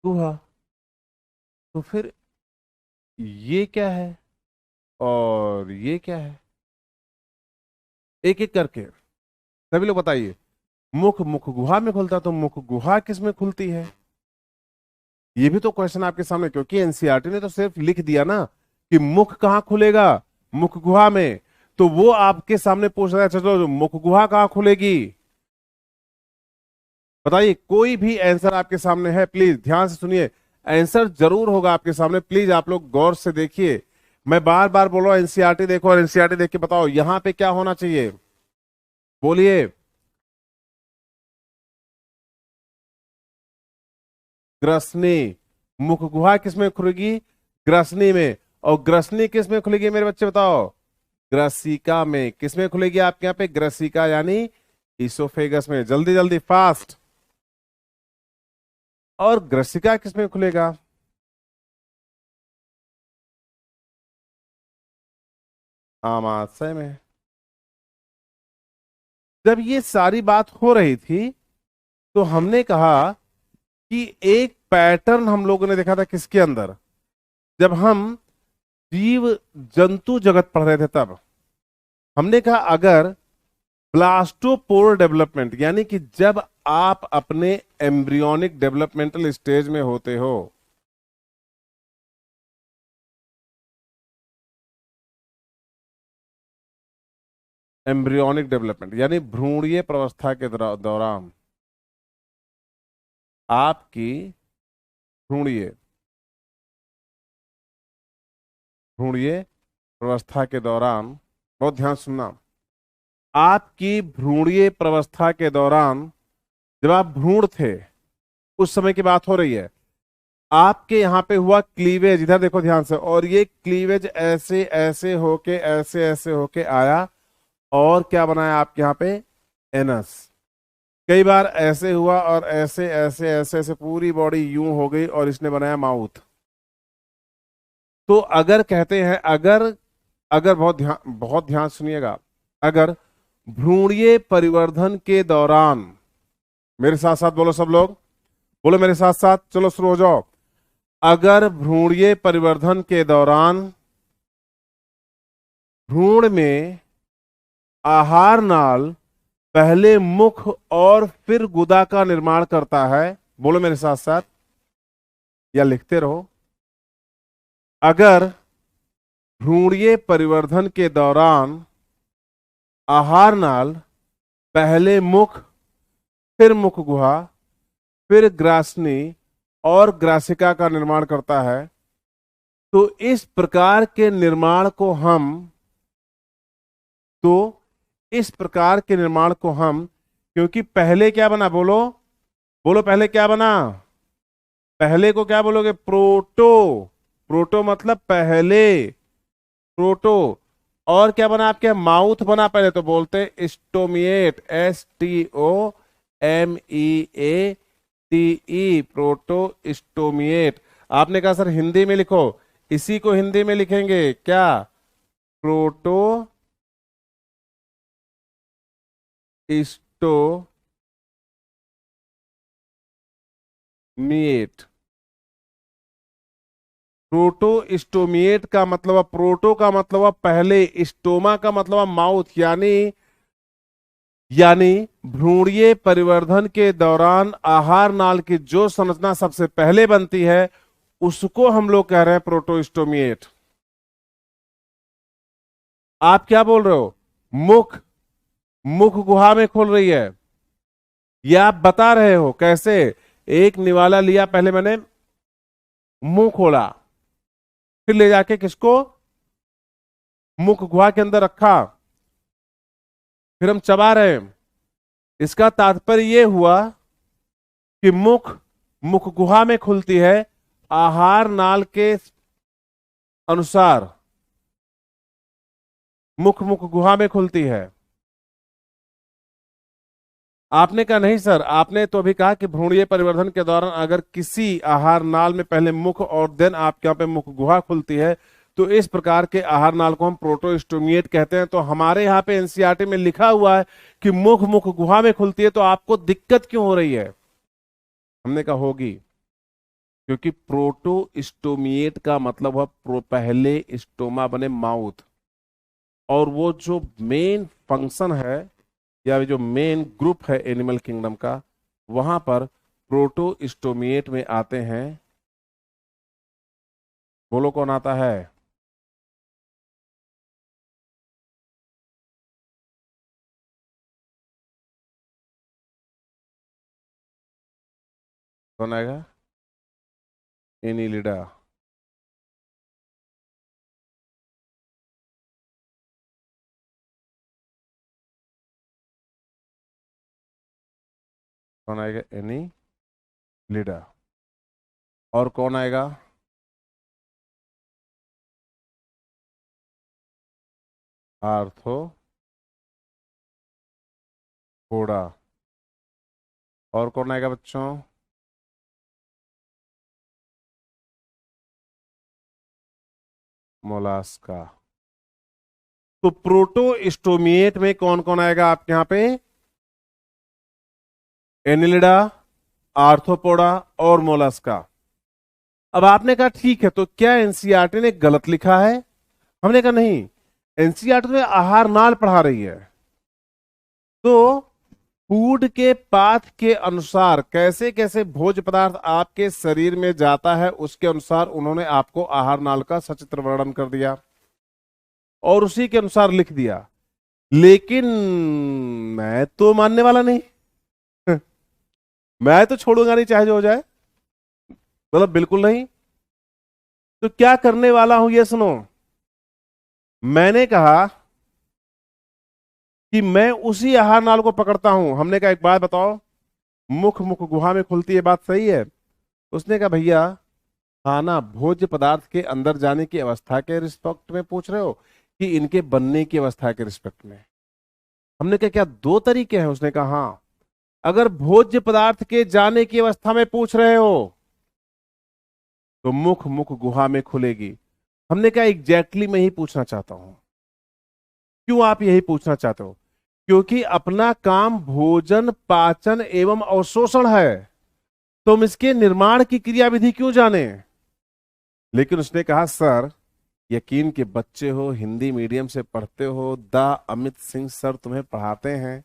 Speaker 1: गुहा। तो फिर ये क्या है और ये क्या है? एक एक करके सभी लोग बताइए। मुख मुख गुहा में खुलता, तो मुख गुहा किस में खुलती है? ये भी तो क्वेश्चन आपके सामने, क्योंकि एनसीईआरटी ने तो सिर्फ लिख दिया ना कि मुख कहाँ खुलेगा, मुख गुहा में, तो वो आपके सामने पूछ रहा है चलो मुख गुहा कहाँ खुलेगी? बताइए, कोई भी आंसर आपके सामने है? प्लीज ध्यान से सुनिए, आंसर जरूर होगा आपके सामने, प्लीज आप लोग गौर से देखिए। मैं बार बार बोल रहा हूं एनसीईआरटी देखो और एनसीईआरटी देख के बताओ यहां पे क्या होना चाहिए, बोलिए। ग्रसनी। मुख गुहा किसमें खुलेगी? ग्रसनी में। और ग्रसनी किस में खुलेगी मेरे बच्चे बताओ? ग्रसिका में। किसमें खुलेगी आपके यहाँ पे? ग्रसिका यानी इसोफेगस में। जल्दी जल्दी फास्ट। और ग्रसिका किसमें खुलेगा? आमाशय में। जब ये सारी बात हो रही थी तो हमने कहा कि एक पैटर्न हम लोगों ने देखा था किसके अंदर, जब हम जीव जंतु जगत पढ़ रहे थे तब हमने कहा अगर ब्लास्टोपोर डेवलपमेंट, यानी कि जब आप अपने एम्ब्रियोनिक डेवलपमेंटल स्टेज में होते हो, एम्ब्रियोनिक डेवलपमेंट यानी भ्रूणीय प्रवस्था के दौरान आपकी भ्रूणीय भ्रूणीय प्रवस्था के दौरान, बहुत ध्यान सुनना, आपकी भ्रूणीय प्रवस्था के दौरान जब आप भ्रूण थे उस समय की बात हो रही है, आपके यहां पे हुआ क्लीवेज, इधर देखो ध्यान से, और ये क्लीवेज ऐसे ऐसे होके आया और क्या बनाया आपके यहाँ पे? एनस। कई बार ऐसे हुआ और ऐसे पूरी बॉडी यूं हो गई और इसने बनाया माउथ। तो अगर कहते हैं, अगर अगर बहुत ध्यान सुनिएगा, अगर भ्रूणीय परिवर्धन के दौरान, मेरे साथ साथ बोलो सब लोग, बोलो मेरे साथ साथ, चलो शुरू हो जाओ। अगर भ्रूणीय परिवर्धन के दौरान भ्रूण में आहार नाल पहले मुख और फिर गुदा का निर्माण करता है, बोलो मेरे साथ साथ या लिखते रहो। अगर भ्रूणीय परिवर्धन के दौरान आहार नाल पहले मुख फिर मुख गुहा, फिर ग्रासनी और ग्रासिका का निर्माण करता है। तो इस प्रकार के निर्माण को हम तो इस प्रकार के निर्माण को हम क्योंकि पहले क्या बना, बोलो बोलो, पहले क्या बना? पहले को क्या बोलोगे? प्रोटो। प्रोटो मतलब पहले, प्रोटो। और क्या बना आपके? माउथ बना पहले, तो बोलते स्टोमिएट, STOMEATE, प्रोटो स्टोमिएट। आपने कहा सर हिंदी में लिखो, इसी को हिंदी में लिखेंगे क्या? प्रोटो स्टोमिएट। प्रोटो स्टोमिएट का मतलब, प्रोटो का मतलब पहले, स्टोमा का मतलब माउथ, यानी भ्रूणीय परिवर्धन के दौरान आहार नाल की जो संरचना सबसे पहले बनती है उसको हम लोग कह रहे हैं प्रोटोस्टोमिएट। आप क्या बोल रहे हो? मुख, मुख गुहा में खुल रही है, ये आप बता रहे हो कैसे? एक निवाला लिया, पहले मैंने मुंह खोला, फिर ले जाके किसको? मुख गुहा के अंदर रखा, फिर हम चबा रहे हैं। इसका तात्पर्य यह हुआ कि मुख, मुख गुहा में खुलती है आहार नाल के अनुसार, मुख मुख गुहा में खुलती है। आपने कहा नहीं सर, आपने तो अभी कहा कि भ्रूणीय परिवर्धन के दौरान अगर किसी आहार नाल में पहले मुख और देन आपके यहाँ पे मुख गुहा खुलती है तो इस प्रकार के आहार नाल को हम प्रोटोस्टोमिएट कहते हैं। तो हमारे यहाँ पे एनसीईआरटी में लिखा हुआ है कि मुख मुख गुहा में खुलती है, तो आपको दिक्कत क्यों हो रही है? हमने कहा होगी क्योंकि प्रोटोस्टोमिएट का मतलब है पहले स्टोमा बने माउथ, और वो जो मेन फंक्शन है या जो मेन ग्रुप है एनिमल किंगडम का, वहां पर प्रोटोस्टोमिएट में आते हैं। बोलो कौन आता है? कौन आएगा? एनिलिडा। कौन आएगा? एनिलिडा। और कौन आएगा? आर्थ्रोपोडा। और कौन आएगा बच्चों? मोलास्का। तो प्रोटोस्टोमिएट में कौन कौन आएगा आपके यहाँ पे? एनिलिडा, आर्थ्रोपोडा और मोलास्का। अब आपने कहा ठीक है, तो क्या एनसीईआरटी ने गलत लिखा है? हमने कहा नहीं, एनसीईआरटी में आहार नाल पढ़ा रही है, तो फूड के पाथ के अनुसार कैसे कैसे भोज्य पदार्थ आपके शरीर में जाता है उसके अनुसार उन्होंने आपको आहार नाल का सचित्र वर्णन कर दिया और उसी के अनुसार लिख दिया। लेकिन मैं तो मानने वाला नहीं मैं तो छोड़ूंगा नहीं चाहे जो हो जाए, मतलब बिल्कुल नहीं। तो क्या करने वाला हूं ये सुनो। मैंने कहा कि मैं उसी आहार नाल को पकड़ता हूं। हमने कहा एक बात बताओ, मुख मुख गुहा में खुलती है, बात सही है? उसने कहा भैया खाना भोज्य पदार्थ के अंदर जाने की अवस्था के रिस्पेक्ट में पूछ रहे हो कि इनके बनने की अवस्था के रिस्पेक्ट में? हमने कहा क्या दो तरीके हैं? उसने कहा हाँ। अगर भोज्य पदार्थ के जाने की अवस्था में पूछ रहे हो तो मुख मुख गुहा में खुलेगी। हमने कहा एग्जैक्टली मैं ही पूछना चाहता हूं। क्यों आप यही पूछना चाहते हो? क्योंकि अपना काम भोजन पाचन एवं अवशोषण है, तो हम इसके निर्माण की क्रियाविधि क्यों जाने? लेकिन उसने कहा सर यकीन के बच्चे हो, हिंदी मीडियम से पढ़ते हो, दा अमित सिंह सर तुम्हें पढ़ाते हैं,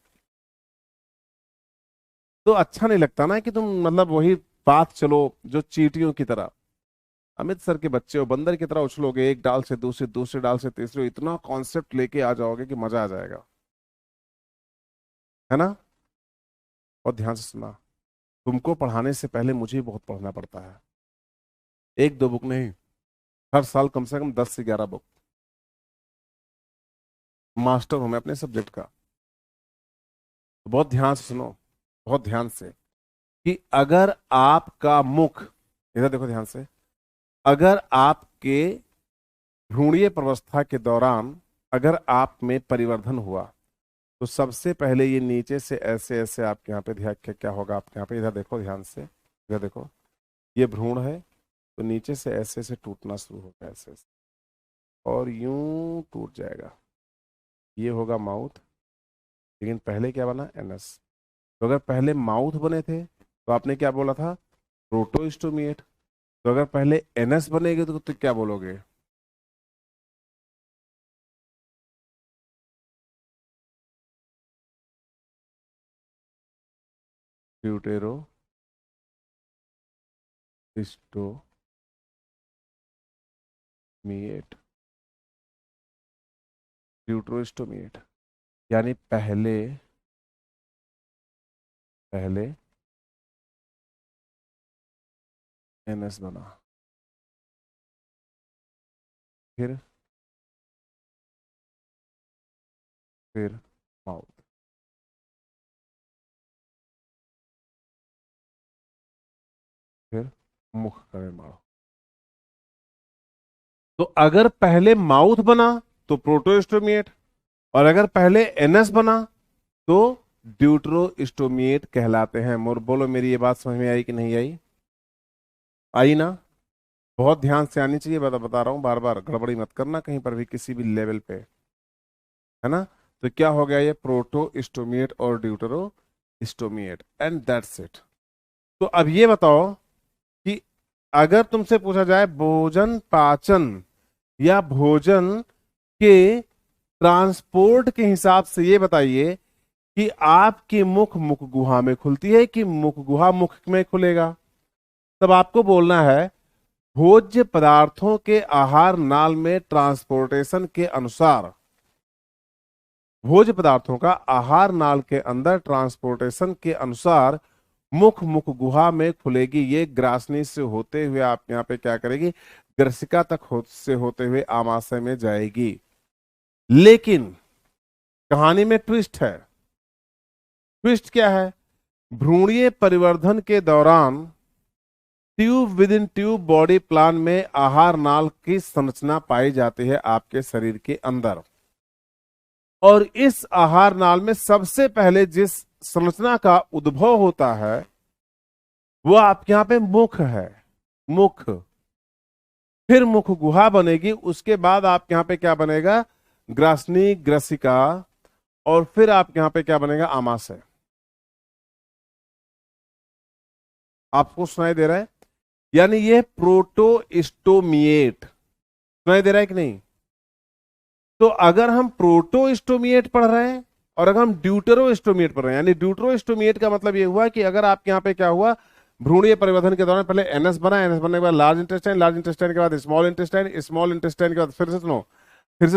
Speaker 1: तो अच्छा नहीं लगता ना कि तुम मतलब वही बात चलो जो चींटियों की तरह। अमित सर के बच्चे हो, बंदर की तरह उछलोगे, एक डाल से दूसरे, दूसरे डाल से तीसरे, इतना कॉन्सेप्ट लेके आ जाओगे कि मजा आ जाएगा, है ना? बहुत ध्यान से सुना। तुमको पढ़ाने से पहले मुझे ही बहुत पढ़ना पड़ता है, एक दो बुक नहीं, हर साल कम से कम 10 से 11 बुक। मास्टर हूं मैं अपने सब्जेक्ट का। तो बहुत ध्यान से सुनो, बहुत ध्यान से, कि अगर आपका मुख, इधर देखो ध्यान से, अगर आपके भ्रूणीय प्रवस्था के दौरान अगर आप में परिवर्धन हुआ, तो सबसे पहले ये नीचे से ऐसे ऐसे आपके यहाँ पे ध्यान क्या होगा, आपके यहाँ पे इधर देखो ध्यान से, इधर देखो, ये भ्रूण है, तो नीचे से ऐसे ऐसे टूटना शुरू होगा, ऐसे ऐसे, और यूं टूट जाएगा। ये होगा माउथ। लेकिन पहले क्या बना, एनस। तो अगर पहले माउथ बने थे तो आपने क्या बोला था, प्रोटोस्टोमिएट। तो अगर पहले एनस बनेगी तो क्या बोलोगे, ड्यूटेरो स्टोमिएट। ड्यूट्रोस्टोमिएट यानी पहले पहले एनएस बना, फिर फिर माउथ, फिर मुख का निर्माण। तो अगर पहले माउथ बना तो प्रोटोस्टोमिएट, और अगर पहले एनएस बना तो ड्यूट्रोस्टोमिएट कहलाते हैं। मोर बोलो, मेरी ये बात समझ में आई कि नहीं आई? आई ना? बहुत ध्यान से आनी चाहिए, बता रहा हूं, बार बार गड़बड़ी मत करना कहीं पर भी, किसी भी लेवल पे, है ना? तो क्या हो गया, ये प्रोटोस्टोमिएट और ड्यूटरोस्टोमिएट, एंड दैट्स इट। तो अब ये बताओ कि अगर तुमसे पूछा जाए भोजन पाचन या भोजन के ट्रांसपोर्ट के हिसाब से, ये बताइए कि आपकी मुख मुख गुहा में खुलती है कि मुख गुहा मुख में खुलेगा? तब आपको बोलना है भोज्य पदार्थों के आहार नाल में ट्रांसपोर्टेशन के अनुसार, भोज्य पदार्थों का आहार नाल के अंदर ट्रांसपोर्टेशन के अनुसार मुख मुख गुहा में खुलेगी। ये ग्रासनी से होते हुए आप यहाँ पे क्या करेगी, ग्रसिका तक से होते हुए आमाशय में जाएगी। लेकिन कहानी में ट्विस्ट है। ट्विस्ट क्या है? भ्रूणीय परिवर्धन के दौरान tube with in tube body plan में आहार नाल की संरचना पाई जाती है आपके शरीर के अंदर, और इस आहार नाल में सबसे पहले जिस संरचना का उद्भव होता है वो आपके यहाँ पे मुख है, मुख। फिर मुख गुहा बनेगी, उसके बाद आपके यहाँ पे क्या बनेगा, ग्रासनी, ग्रसिका, और फिर आपके यहाँ पे क्या बनेगा, आमाशय। आपको सुनाई दे रहा है? यानी ये प्रोटोस्टोमिएट, सुनाई दे रहा है कि नहीं? तो अगर हम प्रोटोस्टोमिएट पढ़ रहे हैं और अगर हम ड्यूटेरोस्टोमिएट पढ़ रहे हैं, यानी ड्यूटेरोस्टोमिएट का मतलब ये हुआ कि अगर आपके यहाँ पे क्या हुआ, भ्रूणीय परिवर्धन के दौरान पहले एनएस बना, एनएस बनने के बाद लार्ज इंटेस्टाइन, लार्ज इंटेस्टाइन के बाद स्मॉल इंटेस्टाइन, स्मॉल इंटेस्टाइन के बाद फिर से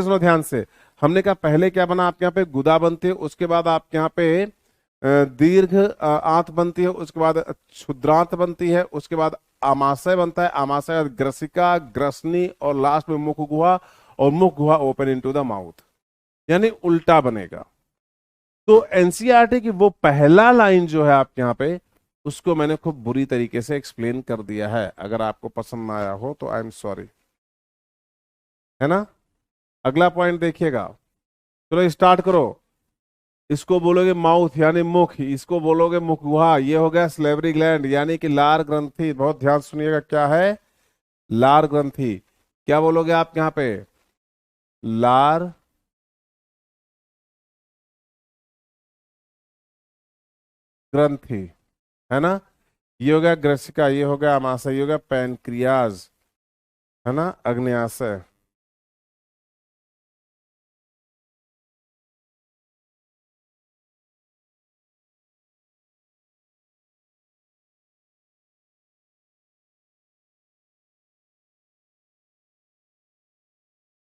Speaker 1: सुनो ध्यान से। हमने कहा पहले क्या बना, आपके यहाँ पे गुदा बनती है, उसके बाद आपके यहाँ पे दीर्घ आंत बनती है, उसके बाद क्षुद्रांत बनती है, उसके बाद आमाशय बनता है, आमाशय ग्रसिका, ग्रसनी, और लास्ट में मुख गुहा, और मुख गुहा ओपन इनटू द माउथ, यानी उल्टा बनेगा। तो एनसीईआरटी की वो पहला लाइन जो है आपके यहाँ पे, उसको मैंने खूब बुरी तरीके से एक्सप्लेन कर दिया है। अगर आपको पसंद ना आया हो तो आई एम सॉरी, है ना? अगला पॉइंट देखिएगा। चलो स्टार्ट करो। इसको बोलोगे माउथ यानी मुख, इसको बोलोगे मुख गुहा, ये हो गया स्लेवरी ग्लैंड यानी कि लार ग्रंथि। बहुत ध्यान सुनिएगा, क्या है, लार ग्रंथि। क्या बोलोगे आप यहाँ पे, लार ग्रंथि, है ना? ये हो गया ग्रसिका, ये हो गया अमाशय, ये हो गया पैनक्रियाज, है ना, अग्न्याशय।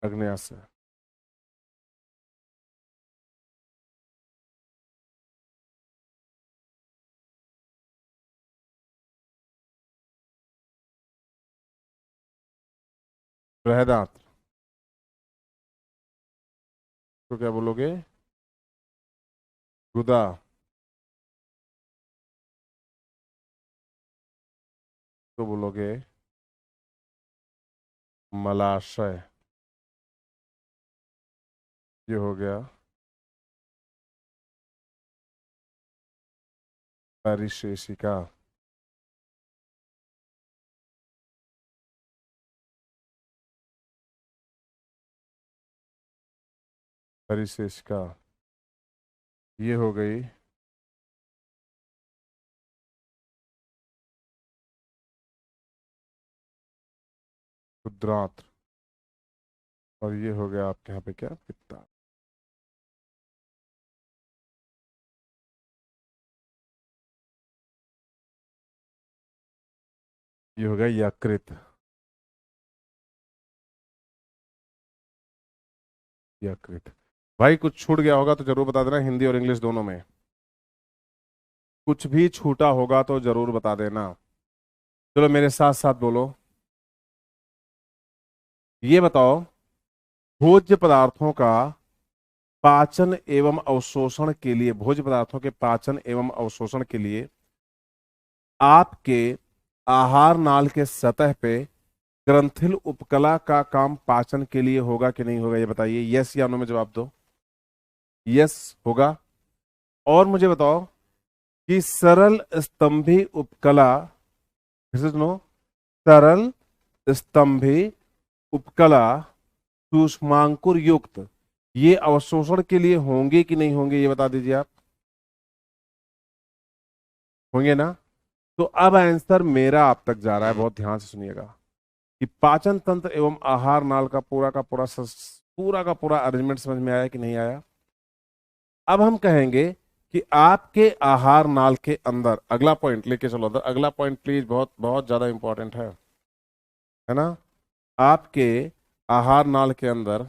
Speaker 1: अग्न्याशय। बृहदान्त्र तो क्या बोलोगे? गुदा। तो बोलोगे मलाशय। ये हो गया परिशेषिका। परिशेषिका ये हो गई क्षुद्रांत्र। और ये हो गया आपके यहाँ पे क्या? पित्ता। ये हो गया यकृत। यकृत। भाई कुछ छूट गया होगा तो जरूर बता देना, हिंदी और इंग्लिश दोनों में। कुछ भी छूटा होगा तो जरूर बता देना। चलो मेरे साथ साथ बोलो। ये बताओ, भोज्य पदार्थों का पाचन एवं अवशोषण के लिए, भोज्य पदार्थों के पाचन एवं अवशोषण के लिए आपके आहार नाल के सतह पे ग्रंथिल उपकला का काम पाचन के लिए होगा कि नहीं होगा? ये बताइए, यस या नो में जवाब दो। यस होगा। और मुझे बताओ कि सरल स्तंभी उपकला, फिर से सुनो, सरल स्तंभी उपकला सूक्ष्मांकुर युक्त ये अवशोषण के लिए होंगे कि नहीं होंगे? ये बता दीजिए आप। होंगे ना? तो अब आंसर मेरा आप तक जा रहा है, बहुत ध्यान से सुनिएगा कि पाचन तंत्र एवं आहार नाल का पूरा का पूरा अरेंजमेंट समझ में आया कि नहीं आया? अब हम कहेंगे कि आपके आहार नाल के अंदर, अगला पॉइंट लेके चलो अंदर, अगला पॉइंट प्लीज, बहुत बहुत ज्यादा इंपॉर्टेंट है ना? आपके आहार नाल के अंदर,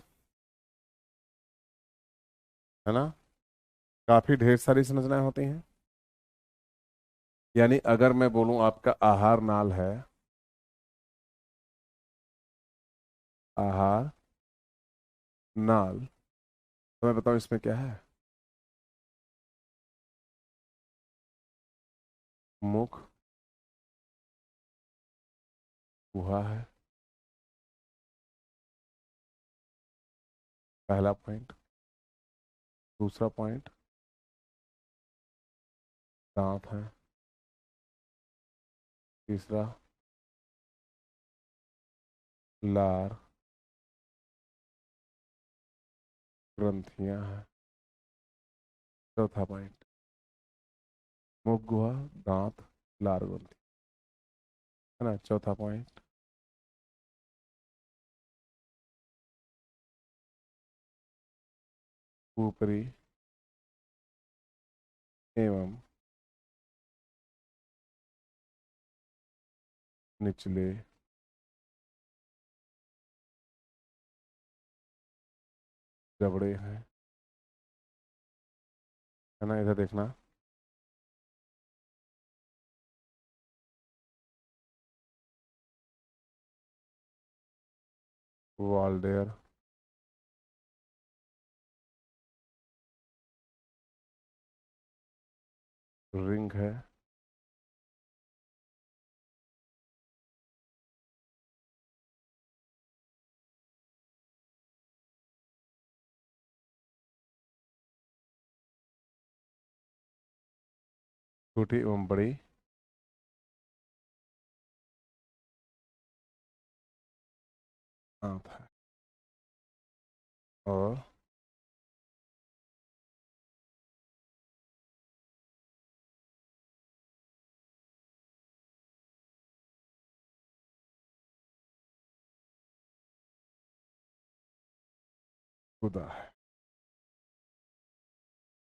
Speaker 1: है ना, काफी ढेर सारी संरचनाएं होती हैं। यानी अगर मैं बोलूं आपका आहार नाल है, आहार नाल, तो मैं बताऊं इसमें क्या है? मुख गुहा है, पहला पॉइंट। दूसरा पॉइंट, दांत है। तीसरा, लार ग्रंथियां हैं। चौथा पॉइंट, मुख गुहा, दांत, लार ग्रंथि, है ना? चौथा पॉइंट, ऊपरी एवं निचले जबड़े हैं, है ना? इधर देखना, वॉल्डेयर रिंग है, छोटी एवं बड़ी आंत है। और गुदा है।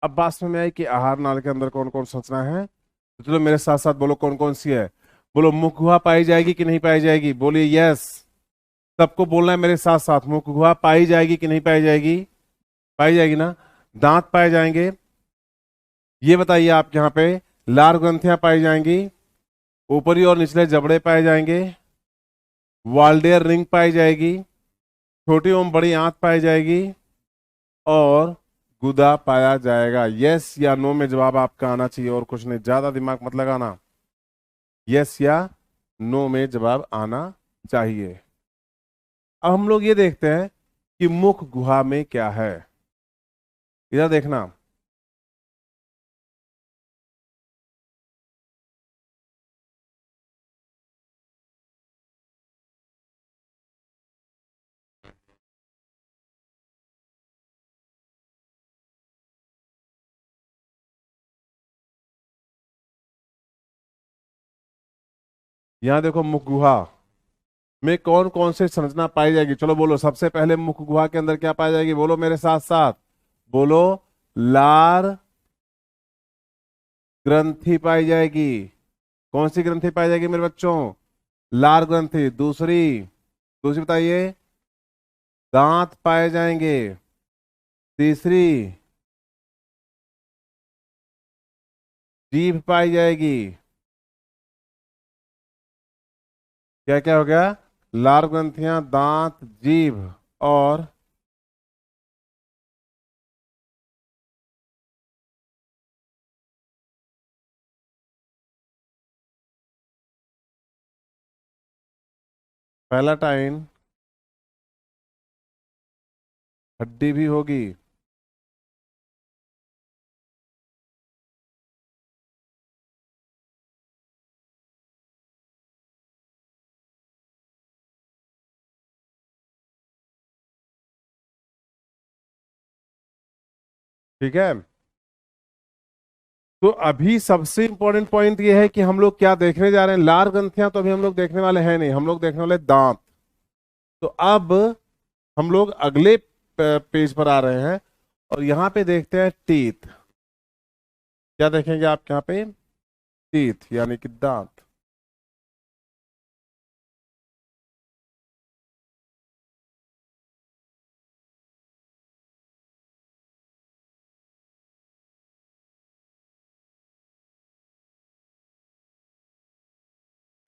Speaker 1: अब बात समझ में आई कि आहार नाल के अंदर कौन कौन संरचना है? तो चलो मेरे साथ साथ बोलो कौन कौन सी है। बोलो, मुख गुहा पाई जाएगी कि नहीं पाई जाएगी? बोलिए यस। सबको बोलना है मेरे साथ साथ, मुख गुहा पाई जाएगी कि नहीं पाई जाएगी? पाई जाएगी ना? दांत पाए जाएंगे, ये बताइए आप यहाँ पे। लार ग्रंथियां पाई जाएंगी, ऊपरी और निचले जबड़े पाए जाएंगे, वाल्डेयर रिंग पाई जाएगी, छोटी एवं बड़ी आंत पाई जाएगी और गुदा पाया जाएगा। यस या नो में जवाब आपका आना चाहिए और कुछ नहीं, ज्यादा दिमाग मत लगाना। यस या नो में जवाब आना चाहिए। अब हम लोग ये देखते हैं कि मुख गुहा में क्या है। इधर देखना, यहां देखो मुख गुहा में कौन कौन से संरचना पाई जाएगी। चलो बोलो, सबसे पहले मुख गुहा के अंदर क्या पाई जाएगी, बोलो मेरे साथ साथ, बोलो। लार ग्रंथि पाई जाएगी। कौन सी ग्रंथि पाई जाएगी मेरे बच्चों, लार ग्रंथि। दूसरी, दूसरी बताइए, दांत पाए जाएंगे। तीसरी, जीभ पाई जाएगी। क्या क्या हो गया, लार ग्रंथियां, दांत, जीभ और पैलाटाइन हड्डी भी होगी। ठीक है, तो अभी सबसे इंपॉर्टेंट पॉइंट ये है कि हम लोग क्या देखने जा रहे हैं। लार ग्रंथियां तो अभी हम लोग देखने वाले हैं नहीं, हम लोग देखने वाले दांत। तो अब हम लोग अगले पेज पर आ रहे हैं और यहां पे देखते हैं टीथ। क्या देखेंगे आप यहाँ पे, टीथ यानी कि दांत।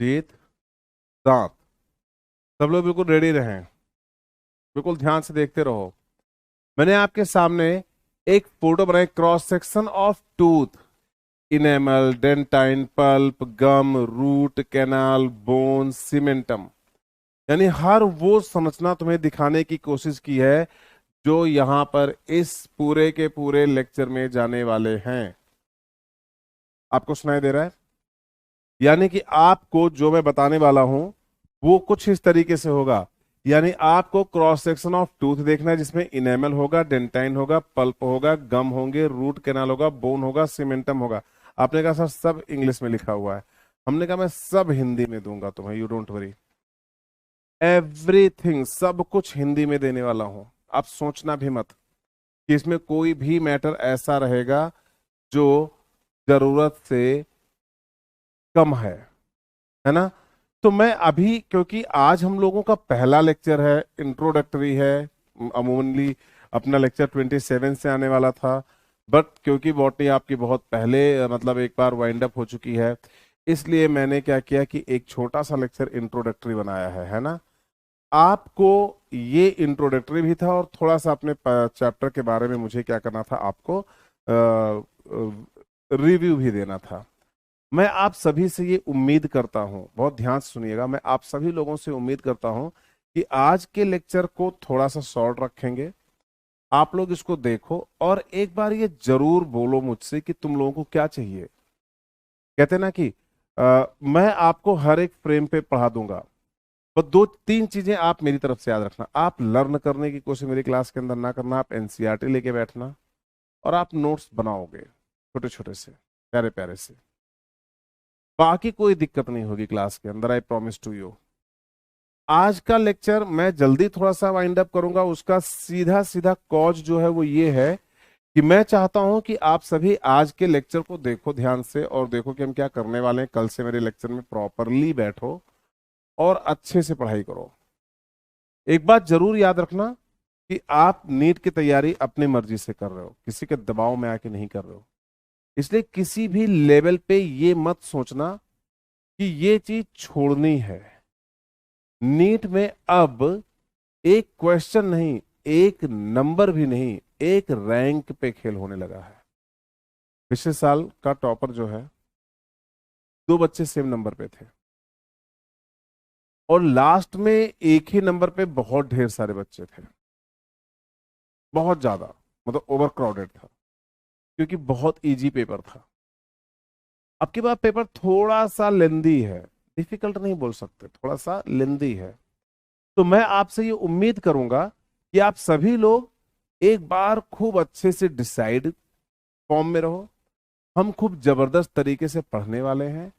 Speaker 1: टीथ, दांत। सब लोग बिल्कुल रेडी रहें, बिल्कुल ध्यान से देखते रहो। मैंने आपके सामने एक फोटो बनाई, cross section of tooth, enamel, dentine, pulp, gum, root canal, bone, cementum. यानी हर वो संरचना तुम्हें दिखाने की कोशिश की है जो यहां पर इस पूरे के पूरे लेक्चर में जाने वाले हैं। आपको सुनाई दे रहा है, यानी कि आपको जो मैं बताने वाला हूं वो कुछ इस तरीके से होगा। यानी आपको क्रॉस सेक्शन ऑफ टूथ देखना है जिसमें इनेमल होगा, डेंटाइन होगा, पल्प होगा, गम होंगे, रूट कैनाल होगा, बोन होगा, सीमेंटम होगा। आपने कहा सर सब इंग्लिश में लिखा हुआ है। हमने कहा मैं सब हिंदी में दूंगा तुम्हें, यू डोंट वरी। एवरीथिंग, सब कुछ हिंदी में देने वाला हूं। आप सोचना भी मत कि इसमें कोई भी मैटर ऐसा रहेगा जो जरूरत से कम है ना। तो मैं अभी, क्योंकि आज हम लोगों का पहला लेक्चर है, इंट्रोडक्टरी है। अमूमनली अपना लेक्चर 27 से आने वाला था, बट क्योंकि बॉटनी आपकी बहुत पहले मतलब एक बार वाइंड अप हो चुकी है, इसलिए मैंने क्या किया कि एक छोटा सा लेक्चर इंट्रोडक्टरी बनाया है ना। आपको ये इंट्रोडक्टरी भी था और थोड़ा सा अपने चैप्टर के बारे में मुझे क्या करना था, आपको रिव्यू भी देना था। मैं आप सभी से ये उम्मीद करता हूं, बहुत ध्यान से सुनिएगा, मैं आप सभी लोगों से उम्मीद करता हूं कि आज के लेक्चर को थोड़ा सा शॉर्ट रखेंगे। आप लोग इसको देखो और एक बार ये जरूर बोलो मुझसे कि तुम लोगों को क्या चाहिए। कहते ना कि मैं आपको हर एक फ्रेम पे पढ़ा दूंगा, बस दो तीन चीजें आप मेरी तरफ से याद रखना। आप लर्न करने की कोशिश मेरी क्लास के अंदर ना करना, आप एनसीईआरटी लेके बैठना और आप नोट्स बनाओगे छोटे छोटे से, प्यारे प्यारे से। बाकी कोई दिक्कत नहीं होगी क्लास के अंदर, आई प्रॉमिस टू यू। आज का लेक्चर मैं जल्दी थोड़ा सा वाइंड अप करूंगा, उसका सीधा सीधा कॉज जो है वो ये है कि मैं चाहता हूं कि आप सभी आज के लेक्चर को देखो ध्यान से और देखो कि हम क्या करने वाले हैं। कल से मेरे लेक्चर में प्रॉपरली बैठो और अच्छे से पढ़ाई करो। एक बात जरूर याद रखना कि आप नीट की तैयारी अपनी मर्जी से कर रहे हो, किसी के दबाव में आके नहीं कर रहे हो। इसलिए किसी भी लेवल पे ये मत सोचना कि ये चीज छोड़नी है। नीट में अब एक क्वेश्चन नहीं, एक नंबर भी नहीं, एक रैंक पे खेल होने लगा है। पिछले साल का टॉपर जो है, 2 बच्चे सेम नंबर पे थे, और लास्ट में एक ही नंबर पे बहुत ढेर सारे बच्चे थे, बहुत ज्यादा, मतलब ओवर क्राउडेड था, क्योंकि बहुत इजी पेपर था। अब की बार पेपर थोड़ा सा लेंदी है, डिफिकल्ट नहीं बोल सकते, थोड़ा सा लेंदी है। तो मैं आपसे ये उम्मीद करूंगा कि आप सभी लोग एक बार खूब अच्छे से डिसाइड फॉर्म में रहो। हम खूब जबरदस्त तरीके से पढ़ने वाले हैं,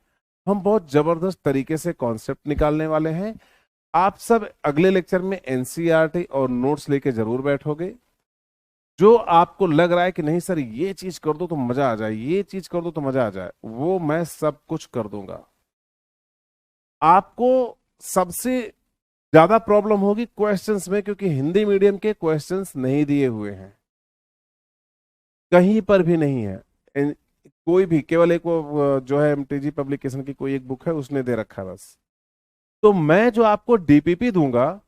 Speaker 1: हम बहुत जबरदस्त तरीके से कॉन्सेप्ट निकालने वाले हैं। आप सब अगले लेक्चर में एनसीईआरटी और नोट्स लेके जरूर बैठोगे। जो आपको लग रहा है कि नहीं सर ये चीज कर दो तो मजा आ जाए, ये चीज कर दो तो मजा आ जाए, वो मैं सब कुछ कर दूंगा। आपको सबसे ज्यादा प्रॉब्लम होगी क्वेश्चंस में, क्योंकि हिंदी मीडियम के क्वेश्चंस नहीं दिए हुए हैं, कहीं पर भी नहीं है। कोई भी, केवल एक वो जो है एमटीजी पब्लिकेशन की कोई एक बुक है, उसने दे रखा है बस। तो मैं जो आपको डीपीपी दूंगा,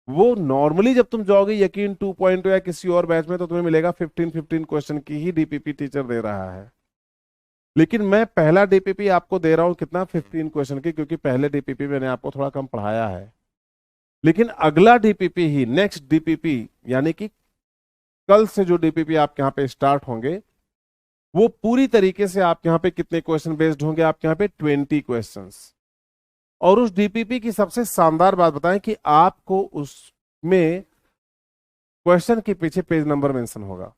Speaker 1: वो नॉर्मली जब तुम जाओगे यकीन 2.0 या किसी और बैच में, तो तुम्हें मिलेगा 15 क्वेश्चन की ही डीपीपी टीचर दे रहा है। लेकिन मैं पहला डीपीपी आपको दे रहा हूं कितना, 15 क्वेश्चन की, क्योंकि पहले डीपीपी मैंने आपको थोड़ा कम पढ़ाया है। लेकिन अगला डीपीपी ही, नेक्स्ट डीपीपी, यानी कि कल से जो डीपीपी आपके यहाँ पे स्टार्ट होंगे, वो पूरी तरीके से आपके यहाँ पे कितने क्वेश्चन बेस्ड होंगे, आपके यहाँ पे 20 क्वेश्चंस। और उस डीपीपी की सबसे शानदार बात बताएं कि आपको उसमें क्वेश्चन के पीछे पेज नंबर मेंशन होगा,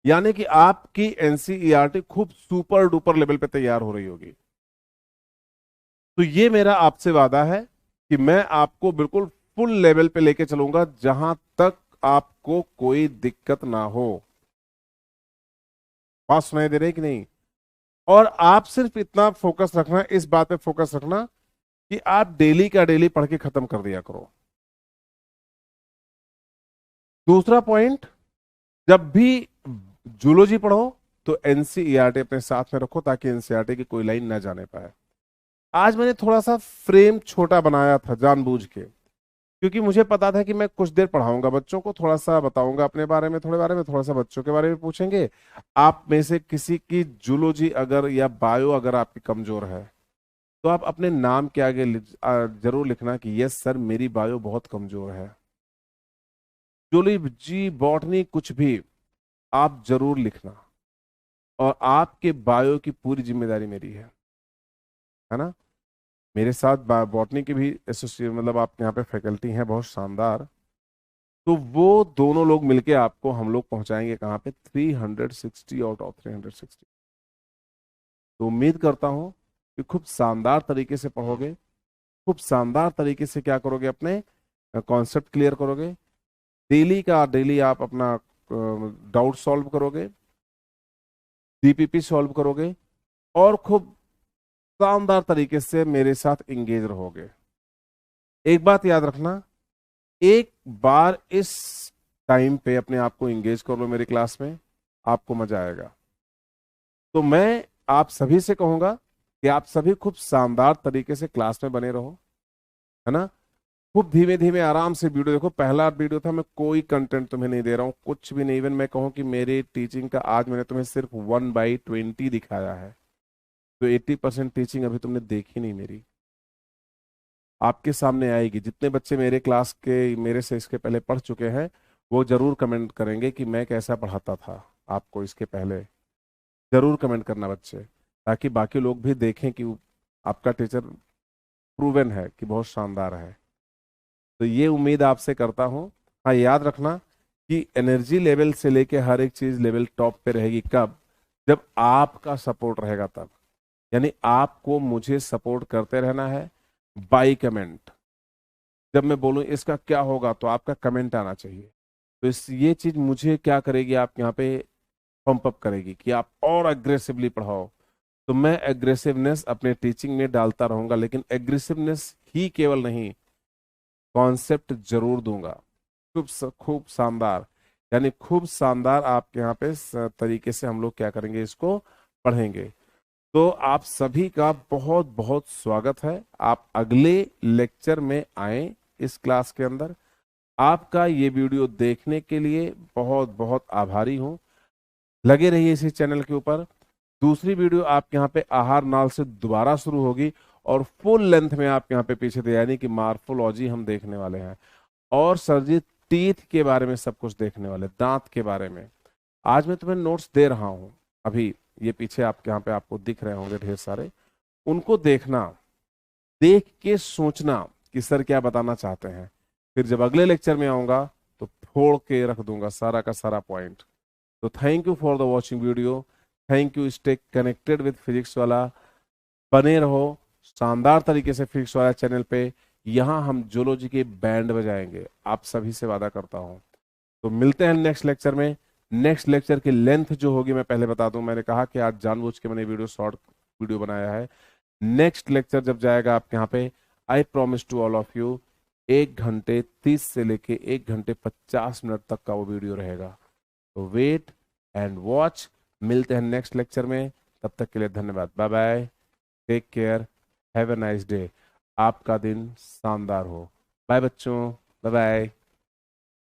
Speaker 1: यानी कि आपकी एनसीईआरटी खूब सुपर डुपर लेवल पे तैयार हो रही होगी। तो ये मेरा आपसे वादा है कि मैं आपको बिल्कुल फुल लेवल पे लेके चलूंगा, जहां तक आपको कोई दिक्कत ना हो। बात सुनाई दे रही है कि नहीं? और आप सिर्फ इतना फोकस रखना, इस बात पे फोकस रखना कि आप डेली का डेली पढ़ के खत्म कर दिया करो। दूसरा पॉइंट, जब भी जूलॉजी पढ़ो तो एनसीईआरटी अपने साथ में रखो, ताकि एनसीईआरटी की कोई लाइन ना जाने पाए। आज मैंने थोड़ा सा फ्रेम छोटा बनाया था जानबूझ के, क्योंकि मुझे पता था कि मैं कुछ देर पढ़ाऊंगा बच्चों को, थोड़ा सा बताऊंगा अपने बारे में, थोड़े बारे में, थोड़ा सा बच्चों के बारे में पूछेंगे। आप में से किसी की जूलॉजी अगर या बायो अगर आपकी कमजोर है, तो आप अपने नाम के आगे जरूर लिखना कि यस सर मेरी बायो बहुत कमजोर है। जूलॉजी बॉटनी कुछ भी आप जरूर लिखना, और आपके बायो की पूरी जिम्मेदारी मेरी है ना। मेरे साथ बॉटनी की भी एसोसिएट, मतलब आपके यहाँ पे फैकल्टी हैं बहुत शानदार, तो वो दोनों लोग मिलके आपको हम लोग पहुंचाएंगे कहाँ पे, 360 आउट ऑफ 360। तो उम्मीद करता हूँ कि खूब शानदार तरीके से पढ़ोगे, खूब शानदार तरीके से क्या करोगे, अपने कॉन्सेप्ट क्लियर करोगे, डेली का डेली आप अपना डाउट सॉल्व करोगे, डीपीपी सॉल्व करोगे, और खूब शानदार तरीके से मेरे साथ इंगेज रहोगे। एक बात याद रखना, एक बार इस टाइम पे अपने आप को इंगेज कर लो मेरी क्लास में, आपको मजा आएगा। तो मैं आप सभी से कहूंगा कि आप सभी खूब शानदार तरीके से क्लास में बने रहो, है ना। खूब धीमे धीमे आराम से वीडियो देखो। पहला वीडियो था, मैं कोई कंटेंट तुम्हें नहीं दे रहा हूँ, कुछ भी नहीं। इवन मैं कहूँ कि मेरी टीचिंग का आज मैंने तुम्हें सिर्फ 1/20 दिखाया है, तो 80% टीचिंग अभी तुमने देखी नहीं मेरी। आपके सामने आएगी। जितने बच्चे मेरे क्लास के, मेरे से इसके पहले पढ़ चुके हैं, वो जरूर कमेंट करेंगे कि मैं कैसा पढ़ाता था आपको इसके पहले। जरूर कमेंट करना बच्चे, ताकि बाकी लोग भी देखें कि आपका टीचर प्रूवन है कि बहुत शानदार है। तो ये उम्मीद आपसे करता हूँ। हाँ, याद रखना कि एनर्जी लेवल से लेके हर एक चीज लेवल टॉप पे रहेगी कब, जब आपका सपोर्ट रहेगा तब। यानी आपको मुझे सपोर्ट करते रहना है बाई कमेंट। जब मैं बोलूं इसका क्या होगा, तो आपका कमेंट आना चाहिए। तो इस ये चीज मुझे क्या करेगी, आप यहाँ पे पंप अप करेगी कि आप और अग्रेसिवली पढ़ाओ। तो मैं एग्रेसिवनेस अपने टीचिंग में डालता रहूंगा, लेकिन एग्रेसिवनेस ही केवल नहीं, कॉन्सेप्ट जरूर दूंगा। खूब शानदार, यानी खूब शानदार आपके यहाँ पे तरीके से हम लोग क्या करेंगे, इसको पढ़ेंगे। तो आप सभी का बहुत बहुत स्वागत है। आप अगले लेक्चर में आए इस क्लास के अंदर। आपका ये वीडियो देखने के लिए बहुत बहुत आभारी हूं। लगे रहिए इसी चैनल के ऊपर। दूसरी वीडियो आपके यहाँ पे आहार नाल से दोबारा शुरू होगी और फुल लेंथ में आपके यहाँ पे पीछे दे, यानी कि मार्फोलॉजी हम देखने वाले हैं। और सर जी टीथ के बारे में सब कुछ देखने वाले, दांत के बारे में। आज मैं तुम्हें नोट्स दे रहा हूं, अभी ये पीछे आपके यहाँ पे आपको दिख रहे होंगे ढेर सारे, उनको देखना, देख के सोचना कि सर क्या बताना चाहते हैं। फिर जब अगले लेक्चर में आऊंगा तो फोड़ के रख दूंगा सारा का सारा पॉइंट। तो thank you for the watching video. Thank you. Stay connected with physics वाला, बने रहो शानदार तरीके से फिजिक्स वाला चैनल पे। यहाँ हम जूलॉजी के बैंड बजाएंगे, आप सभी से वादा करता हूँ। तो मिलते हैं नेक्स्ट लेक्चर में। नेक्स्ट लेक्चर की लेंथ जो होगी मैं पहले बता दूं, मैंने कहा कि आज जानबूझ के मैंने वीडियो शॉर्ट वीडियो बनाया है। नेक्स्ट लेक्चर जब जाएगा आपके यहाँ पे, I promise to all of you, 1 घंटे 30 से लेके 1 घंटे 50 मिनट तक का वो वीडियो रहेगा। तो वेट एंड वॉच। मिलते हैं नेक्स्ट लेक्चर में, तब तक के लिए धन्यवाद। Bye bye, take care, have a nice day. आपका दिन शानदार हो। बाय बच्चों, बाय बाय।